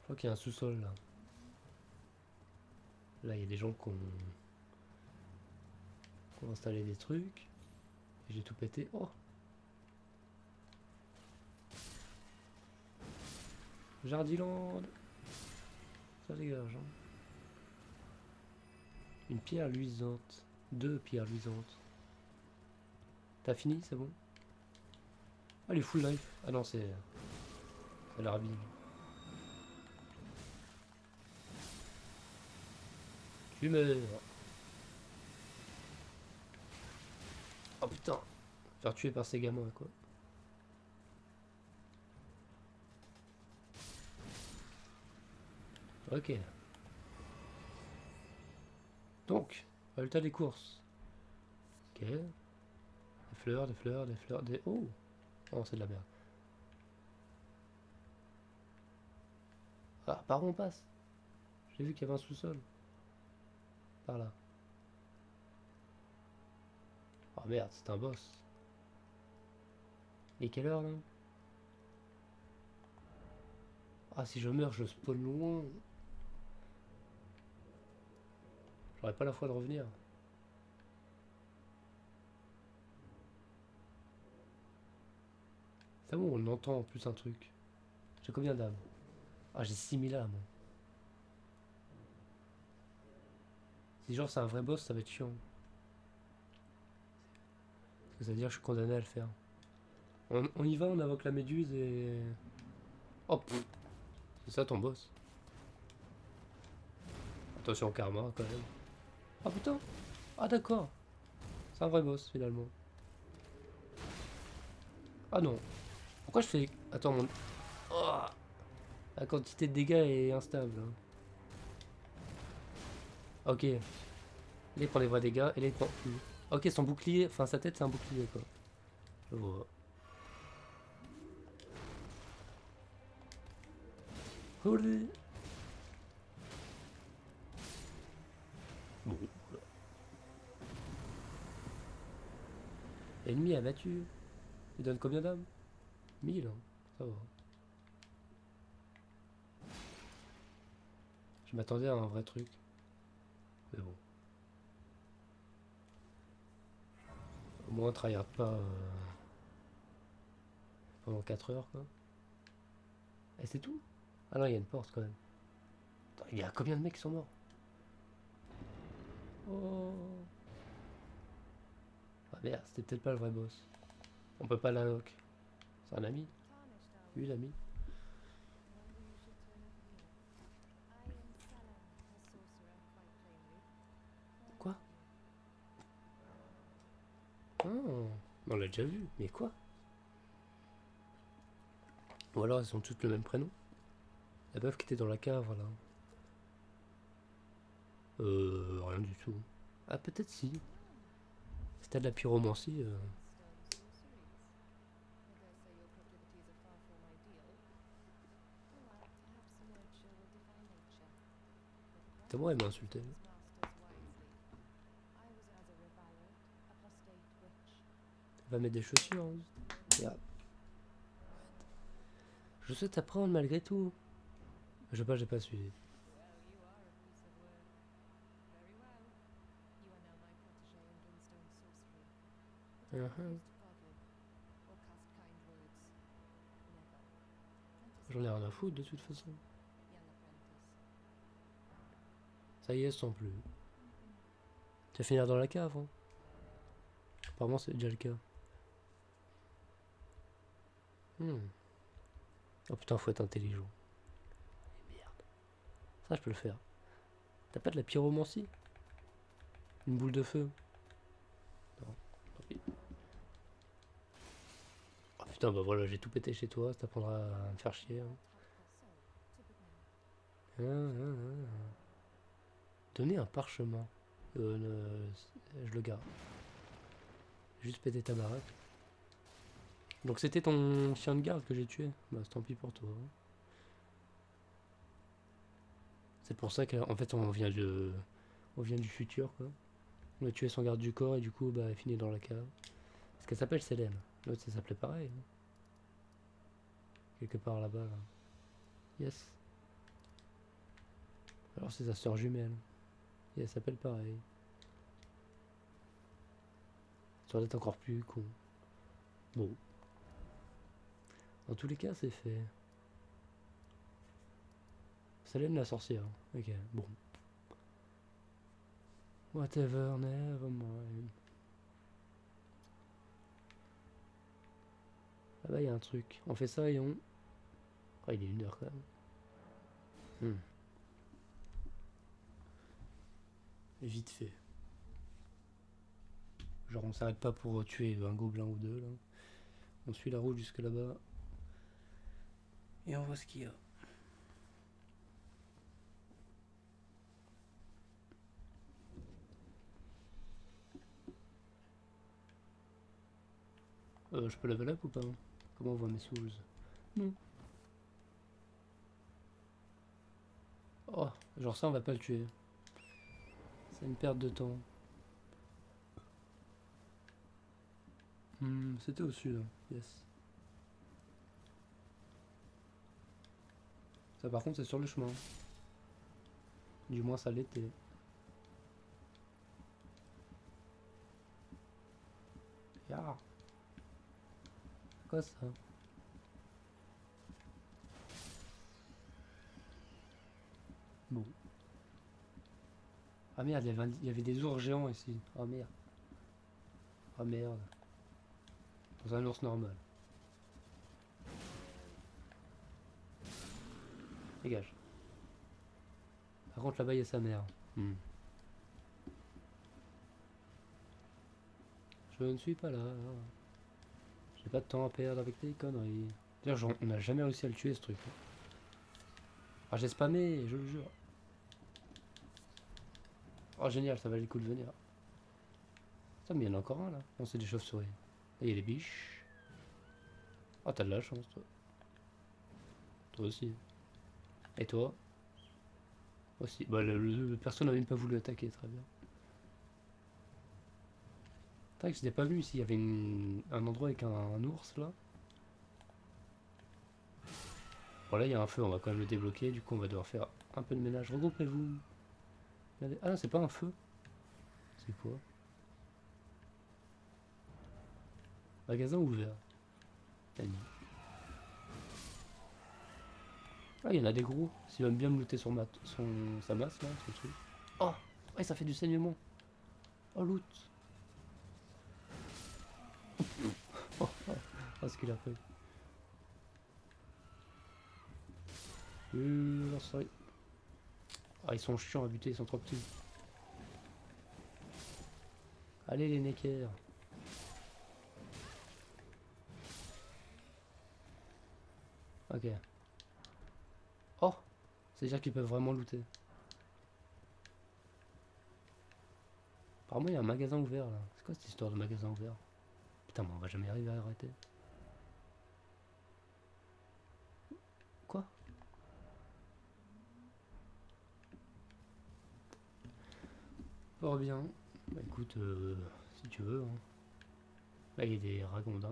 crois qu'il y a un sous-sol là. Là il y a des gens qui ont installé des trucs. Et j'ai tout pété. Oh. Jardiland. Ça dégage. Hein. Une pierre luisante. 2 pierres luisantes. T'as fini, c'est bon? Ah, les full life. Ah non, c'est l'arabine. Tu meurs. Oh putain. Faire tuer par ces gamins, quoi. Ok. Donc, résultat des courses. Ok. Des fleurs, des fleurs, des fleurs, des... Oh. Oh, c'est de la merde. Ah, par où on passe? J'ai vu qu'il y avait un sous-sol. Par là. Oh merde, c'est un boss. Et quelle heure là? Ah, si je meurs, je spawn loin. J'aurais pas la foi de revenir. C'est bon, on entend en plus un truc. J'ai combien d'âmes? Ah, j'ai 6000 âmes. Si genre c'est un vrai boss, ça va être chiant. Parce que ça veut dire que je suis condamné à le faire. On y va, on invoque la méduse et... Oh, pff, c'est ça ton boss. Attention au karma quand même. Ah putain. Ah d'accord. C'est un vrai boss finalement. Ah non. Pourquoi je fais... Attends, mon... Oh, la quantité de dégâts est instable. Hein. Ok. Là il prend les vrais dégâts et là il prend plus. Ok, son bouclier... Enfin sa tête c'est un bouclier quoi. Je vois. Olé. Bon. Ennemi abattu. Il donne combien d'âmes? 1000. Hein. Ça va. Je m'attendais à un vrai truc. Mais bon. Au moins, tryhard pas pendant 4 heures, quoi. Et c'est tout? Ah non, il y a une porte quand même. Attends, il y a combien de mecs qui sont morts? Oh. Ah merde, c'était peut-être pas le vrai boss. On peut pas l'invoquer. C'est un ami? Oui, l'ami. Quoi? Oh. On l'a déjà vu, mais quoi? Ou alors elles ont toutes le même prénom? La meuf qui était dans la cave, là. Rien du tout. Ah, peut-être si. C'était de la pyromancie. T'as moi, elle m'a insulté. Elle va mettre des chaussures. Hein. Regarde. Je souhaite apprendre malgré tout. Je sais pas, j'ai pas suivi. J'en ai rien à foutre de toute façon. Ça y est, sans plus. Tu vas finir dans la cave. Hein. Apparemment, c'est déjà le cas. Oh putain, faut être intelligent. Et merde. Ça, je peux le faire. T'as pas de la pyromancie? Une boule de feu? Non. Tant pis. Oh putain, bah voilà, j'ai tout pété chez toi. Ça t'apprendra à me faire chier. Hein. Donner un parchemin. Je le garde. Juste péter ta baraque. Donc c'était ton chien de garde que j'ai tué. Bah tant pis pour toi. C'est pour ça qu'en fait on vient du futur quoi. On a tué son garde du corps et du coup bah elle finit dans la cave. Parce qu'elle s'appelle Célène. L'autre ça s'appelait pareil. Hein. Quelque part là-bas là. Yes. Alors c'est sa soeur jumelle. Et elle s'appelle pareil. Ça doit être encore plus con. Bon. Dans tous les cas c'est fait. Célène la sorcière. Ok, bon. Whatever, never mind. Là-bas, il y a un truc. On fait ça et on... Ah, il est 1h quand même. Vite fait. Genre, on s'arrête pas pour tuer un gobelin ou deux, là. On suit la route jusque là-bas. Et on voit ce qu'il y a. Je peux level up ou pas? Comment on voit mes souls? Non. Oh, genre ça, on va pas le tuer. C'est une perte de temps. C'était au sud. Yes. Ça, par contre, c'est sur le chemin. Du moins, ça l'était. Yeah. Quoi ça? Bon. Ah merde, il y avait des ours géants ici. Oh merde. Oh merde. Dans un ours normal. Dégage. Par contre, là-bas, il y a sa mère. Je ne suis pas là. J'ai pas de temps à perdre avec tes conneries. D'ailleurs, on n'a jamais réussi à le tuer, ce truc. Ah, j'ai spammé, je le jure. Oh, génial, ça valait le coup de venir. Ça, mais il y en a encore un, là. Non, c'est des chauves-souris. Et il y a les biches. Oh, t'as de la chance, toi. Toi aussi. Et toi? Aussi. Bah, personne n'a même pas voulu attaquer, très bien. C'est vrai que j'étais pas venu ici, il y avait un endroit avec un ours, là. Bon, là, il y a un feu, on va quand même le débloquer. Du coup, on va devoir faire un peu de ménage. Regroupez-vous. Ah non, c'est pas un feu. C'est quoi? Magasin ouvert. Ah, il y en a des gros. S'il va bien me looter sa masse, là, son truc. Oh! Ouais, ça fait du saignement. Oh, loot. Oh, ce qu'il a fait. Ah, ils sont chiants à buter, ils sont trop petits. Allez, les neckers. Ok. Oh! C'est-à-dire qu'ils peuvent vraiment looter. Apparemment, il y a un magasin ouvert, là. C'est quoi cette histoire de magasin ouvert? Putain, mais on va jamais arriver à arrêter. Quoi? Fort bien. Bah écoute, si tu veux. Hein. Là, il y a des ragondins.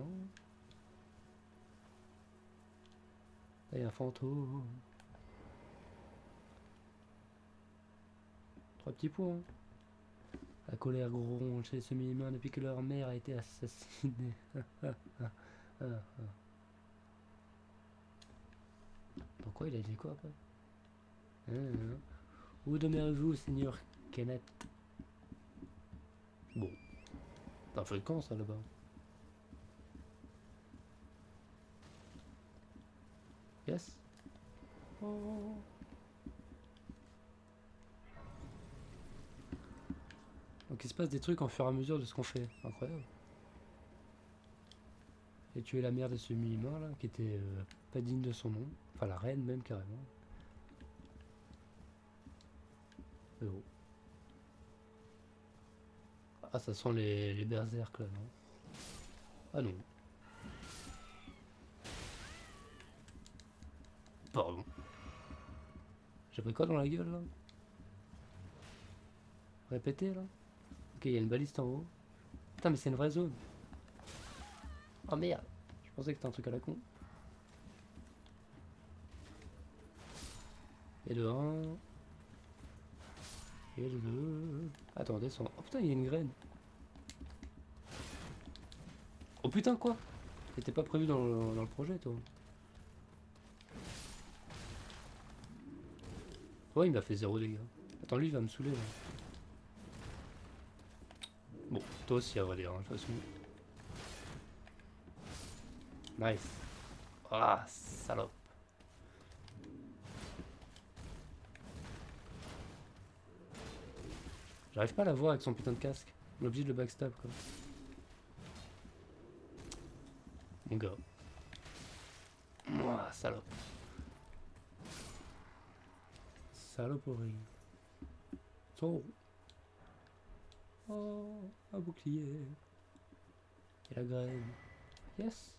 Là, il y a un fantôme. 3 petits points. La colère gronde chez les semi-humains depuis que leur mère a été assassinée. Pourquoi il a dit quoi après? Où demeurez-vous, Seigneur Kenneth? Bon, t'as fait quand ça là-bas? Yes? Oh. Donc il se passe des trucs en fur et à mesure de ce qu'on fait. Incroyable. J'ai tué la mère de ce semi-humain là, qui était pas digne de son nom. Enfin la reine même carrément. Mais bon. Ah ça sent les berserk là, non? Ah non. Pardon. J'ai pris quoi dans la gueule là? Répétez là? Ok, il y a une baliste en haut. Putain mais c'est une vraie zone. Oh merde. Je pensais que c'était un truc à la con. Et le 1. Et le 2. Attends, descends. Oh putain, il y a une graine. Oh putain, quoi? C'était pas prévu dans le projet, toi. Ouais, il m'a fait 0 dégâts. Attends, lui, il va me saouler, là. Bon, toi aussi, à vrai dire, hein, de toute façon. Nice. Ah, salope. J'arrive pas à la voir avec son putain de casque. On est obligé de le backstab, quoi. Mon gars. Mouah, salope. Saloperie. Oh. Oh, un bouclier. Et la graine. Yes.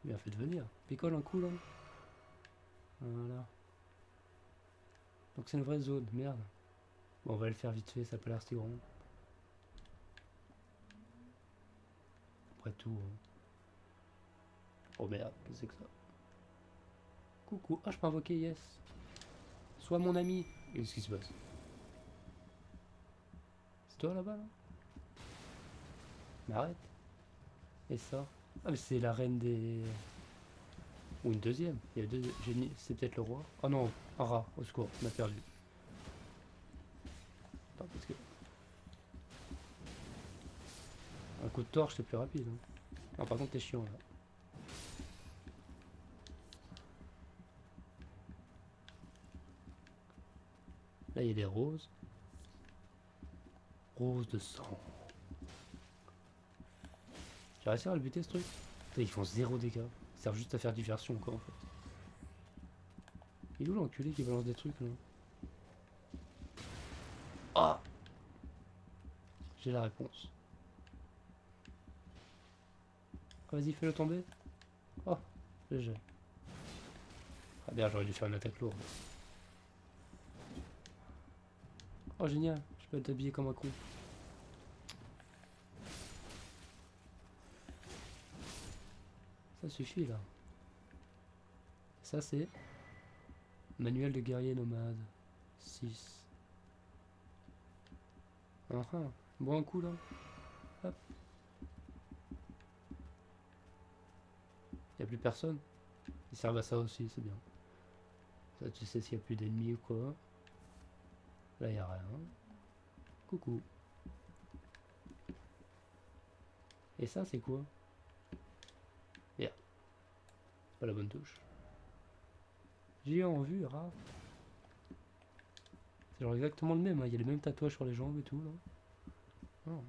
Bien fait de venir. Picole un coup, là. Voilà. Donc c'est une vraie zone, merde. Bon, on va le faire vite fait, ça a pas l'air si grand. Après tout. Hein. Oh merde, qu'est-ce que c'est que ça? Coucou. Ah, je peux invoquer Yes. Sois mon ami. Et qu'est-ce qui se passe? C'est toi là-bas là? Mais arrête. Et ça? Ah, mais c'est la reine des. Ou une deuxième. Il y a deux génies. C'est peut-être le roi. Oh non, un rat. Au secours, on a perdu. Attends, parce que. Un coup de torche, c'est plus rapide. Hein. Non, par contre, t'es chiant là. Là, il y a des roses. Roses de sang. J'ai réussi à le buter ce truc. Putain, ils font 0 dégâts. Ils servent juste à faire diversion encore en fait. Il est où l'enculé qui balance des trucs là? Ah, j'ai la réponse. Ah, vas-y, fais-le tomber. Oh, GG. Ah bien, j'aurais dû faire une attaque lourde. Oh, génial, je peux être habillé comme un con. Ça suffit là. Ça c'est manuel de guerrier nomade 6. Ah ah, bon un coup là. Hop. Y'a plus personne. Ils servent à ça aussi, c'est bien. Ça tu sais s'il y a plus d'ennemis ou quoi. Là y'a rien. Coucou. Et ça c'est quoi? Yeah. C'est pas la bonne touche. J'ai en vue, rat. C'est genre exactement le même, hein. Il y a les mêmes tatouages sur les jambes et tout là. Oh.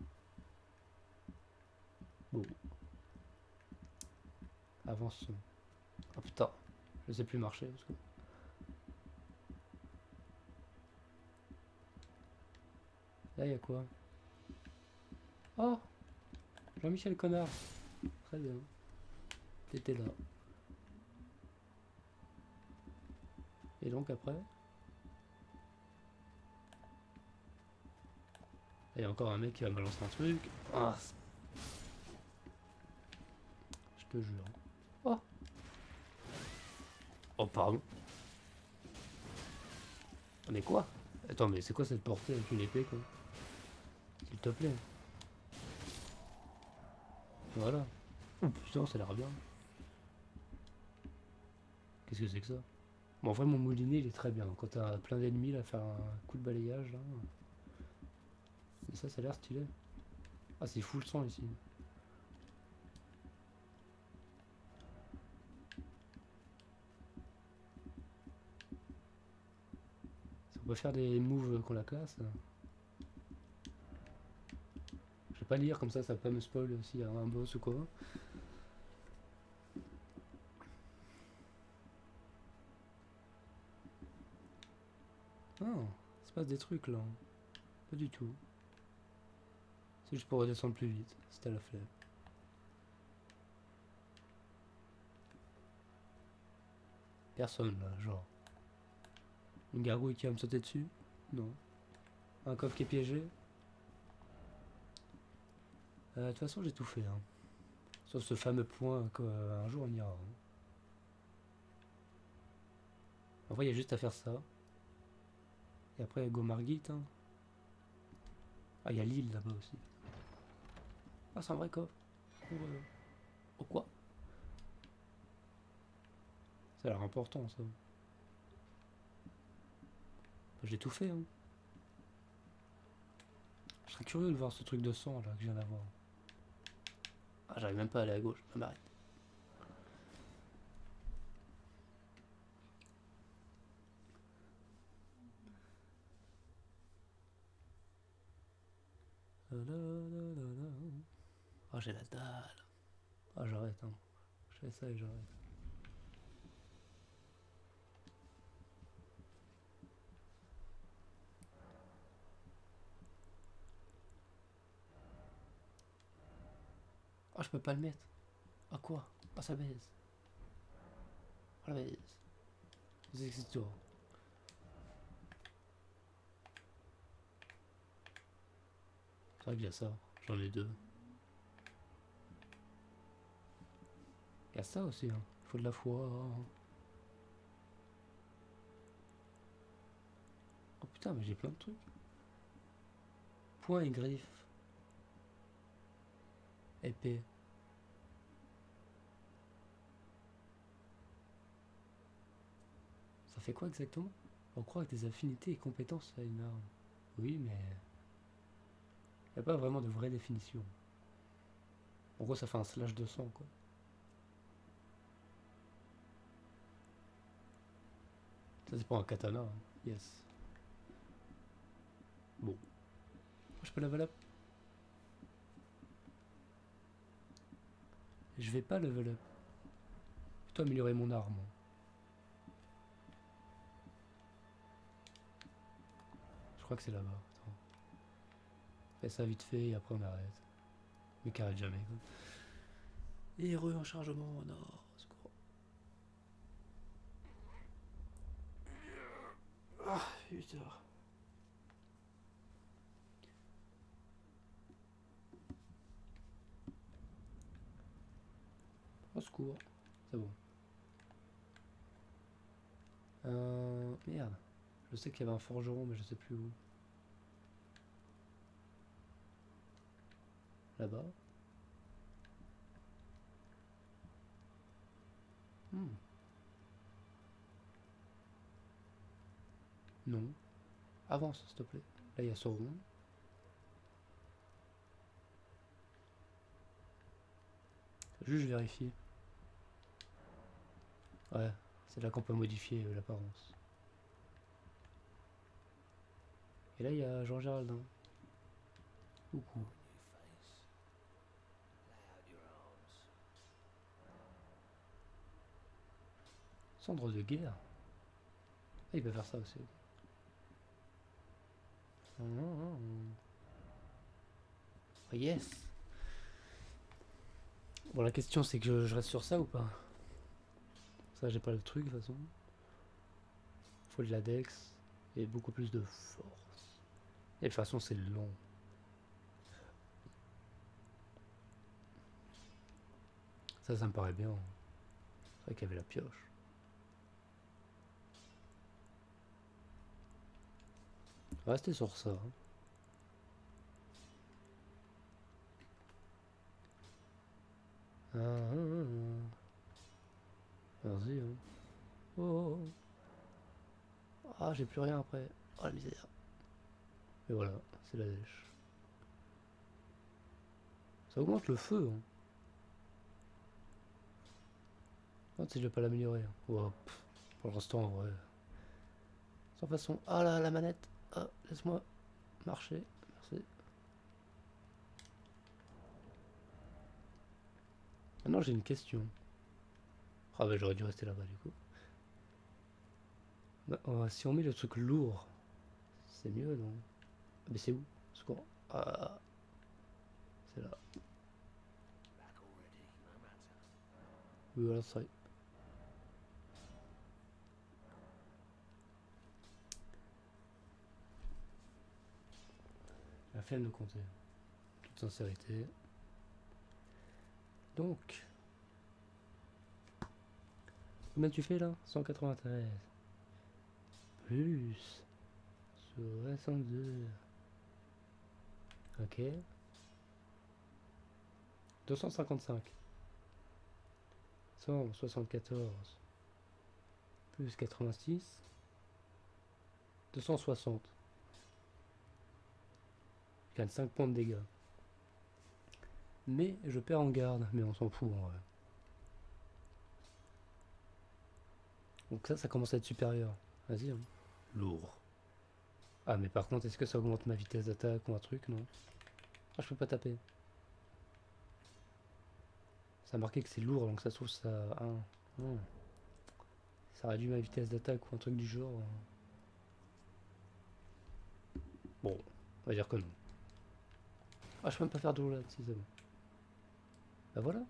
Bon. Avançons. Oh putain, je sais plus marcher parce que. Là y'a quoi? Oh, Jean-Michel Connard. Très bien. T'étais là. Et donc après? Et il y a encore un mec qui va me balancer un truc. Ah, je te jure. Oh, oh pardon. Mais quoi? Attends, mais c'est quoi cette portée avec une épée quoi? S'il te plaît. Voilà. Oh putain, ça a l'air bien. Qu'est-ce que c'est que ça? Bon, en vrai, mon moulinet il est très bien. Quand t'as plein d'ennemis, là, faire un coup de balayage là. Mais ça a l'air stylé. Ah, c'est full sang ici. On peut faire des moves qu'on la classe. Je vais pas lire comme ça va pas me spoil s'il y a un boss ou quoi. Ah, il se passe des trucs là. Pas du tout. C'est juste pour redescendre plus vite. C'était la flemme. Personne là, genre. Une gargouille qui va me sauter dessus? Non. Un coffre qui est piégé? De toute façon, j'ai tout fait. Hein. Sauf ce fameux point qu'un jour on ira. Hein. En vrai, il y a juste à faire ça. Et après, go Margit. Hein. Ah, il y a l'île là-bas aussi. Ah, c'est un vrai coffre. Oh, quoi? Ça a l'air important ça. Bah, j'ai tout fait. Hein. Je serais curieux de voir ce truc de sang là que je viens d'avoir. Ah, j'arrive même pas à aller à gauche. Ah, m'arrête. Ah, j'ai la dalle. Ah, j'arrête. Hein. Je fais ça et j'arrête. Ah, je peux pas le mettre. Ah, quoi? Ah, ça baise. Ah, la baise. C'est toi. C'est vrai qu'il y a ça. J'en ai deux. Il y a ça aussi. Hein. Il faut de la foi. Oh putain, mais j'ai plein de trucs. Point et griffe. Épée. Ça fait quoi exactement? On croit que des affinités et compétences à une arme. Oui, mais il n'y a pas vraiment de vraie définition. En gros, ça fait un slash de sang, quoi. Ça, c'est pour un katana. Hein. Yes. Bon. Je peux level up. Je vais pas level up. Plutôt améliorer mon arme. Je crois que c'est là-bas. Attends. Fais ça vite fait et après on arrête. Mais qui arrête jamais. Quoi. Et en chargement. Non, secours. Ah, putain. Au secours. C'est bon. Merde. Je sais qu'il y avait un forgeron, mais je sais plus où. Là-bas. Hmm. Non. Avance, s'il te plaît. Là, il y a Sauron. Juste, je vérifie. Ouais, c'est là qu'on peut modifier l'apparence. Et là, il y a Jean Géraldin. Coucou. Cendre de guerre. Ah, il peut faire ça aussi. Oh, yes. Bon, la question, c'est que je reste sur ça ou pas? Ça, j'ai pas le truc, de toute façon. Faut de la dex et beaucoup plus de force. Et de toute façon, c'est long. Ça me paraît bien. C'est vrai qu'il y avait la pioche. On va rester sur ça. Hein. Vas-y. Hein. Oh. Ah, j'ai plus rien après. Oh la misère. Et voilà, c'est la dèche. Ça augmente le feu. Hein. Ah, si je vais pas l'améliorer. Hein. Oh, pour l'instant, en vrai. Sans façon. Ah là, la manette. Ah, laisse-moi marcher. Merci. Maintenant, j'ai une question. Ah bah j'aurais dû rester là-bas du coup. Bah, si on met le truc lourd, c'est mieux non? Ah, mais c'est où? Secours. Ah, c'est là. Oui, voilà, ça. La flemme de compter. Toute sincérité. Donc, combien tu fais là? 193. Plus 62. Ok. 255. 174. Plus 86. 260. Je gagne 5 points de dégâts. Mais je perds en garde. Mais on s'en fout en vrai. Donc ça commence à être supérieur. Vas-y. Hein. Lourd. Ah mais par contre, est-ce que ça augmente ma vitesse d'attaque ou un truc? Non. Ah, je peux pas taper. Ça a marqué que c'est lourd, donc ça se trouve ça... Ah, non. Ça réduit ma vitesse d'attaque ou un truc du genre. Bon, on va dire que non. Ah, je peux même pas faire de roulade, si c'est bon. Bah voilà.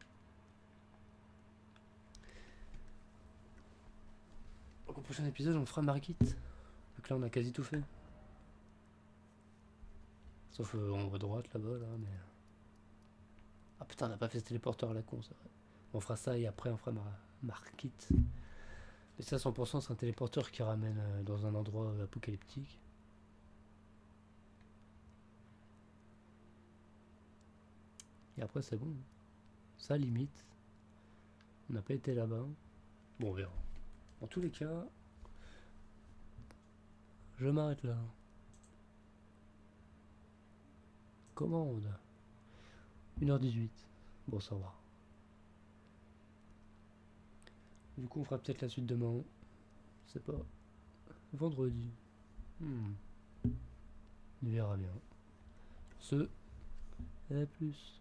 Donc au prochain épisode, on fera Margit. Donc là, on a quasi tout fait. Sauf en haut à droite, là-bas, là, mais... Ah putain, on n'a pas fait ce téléporteur à la con, c'est vrai. On fera ça et après, on fera Margit. Mais ça, 100%, c'est un téléporteur qui ramène dans un endroit apocalyptique. Et après, c'est bon. Ça, limite. On n'a pas été là-bas. Bon, on verra. En tous les cas, je m'arrête là. Commande. 1h18. Bon, ça va. Du coup, on fera peut-être la suite demain. Je sais pas. Vendredi. On verra bien. Ce, à plus.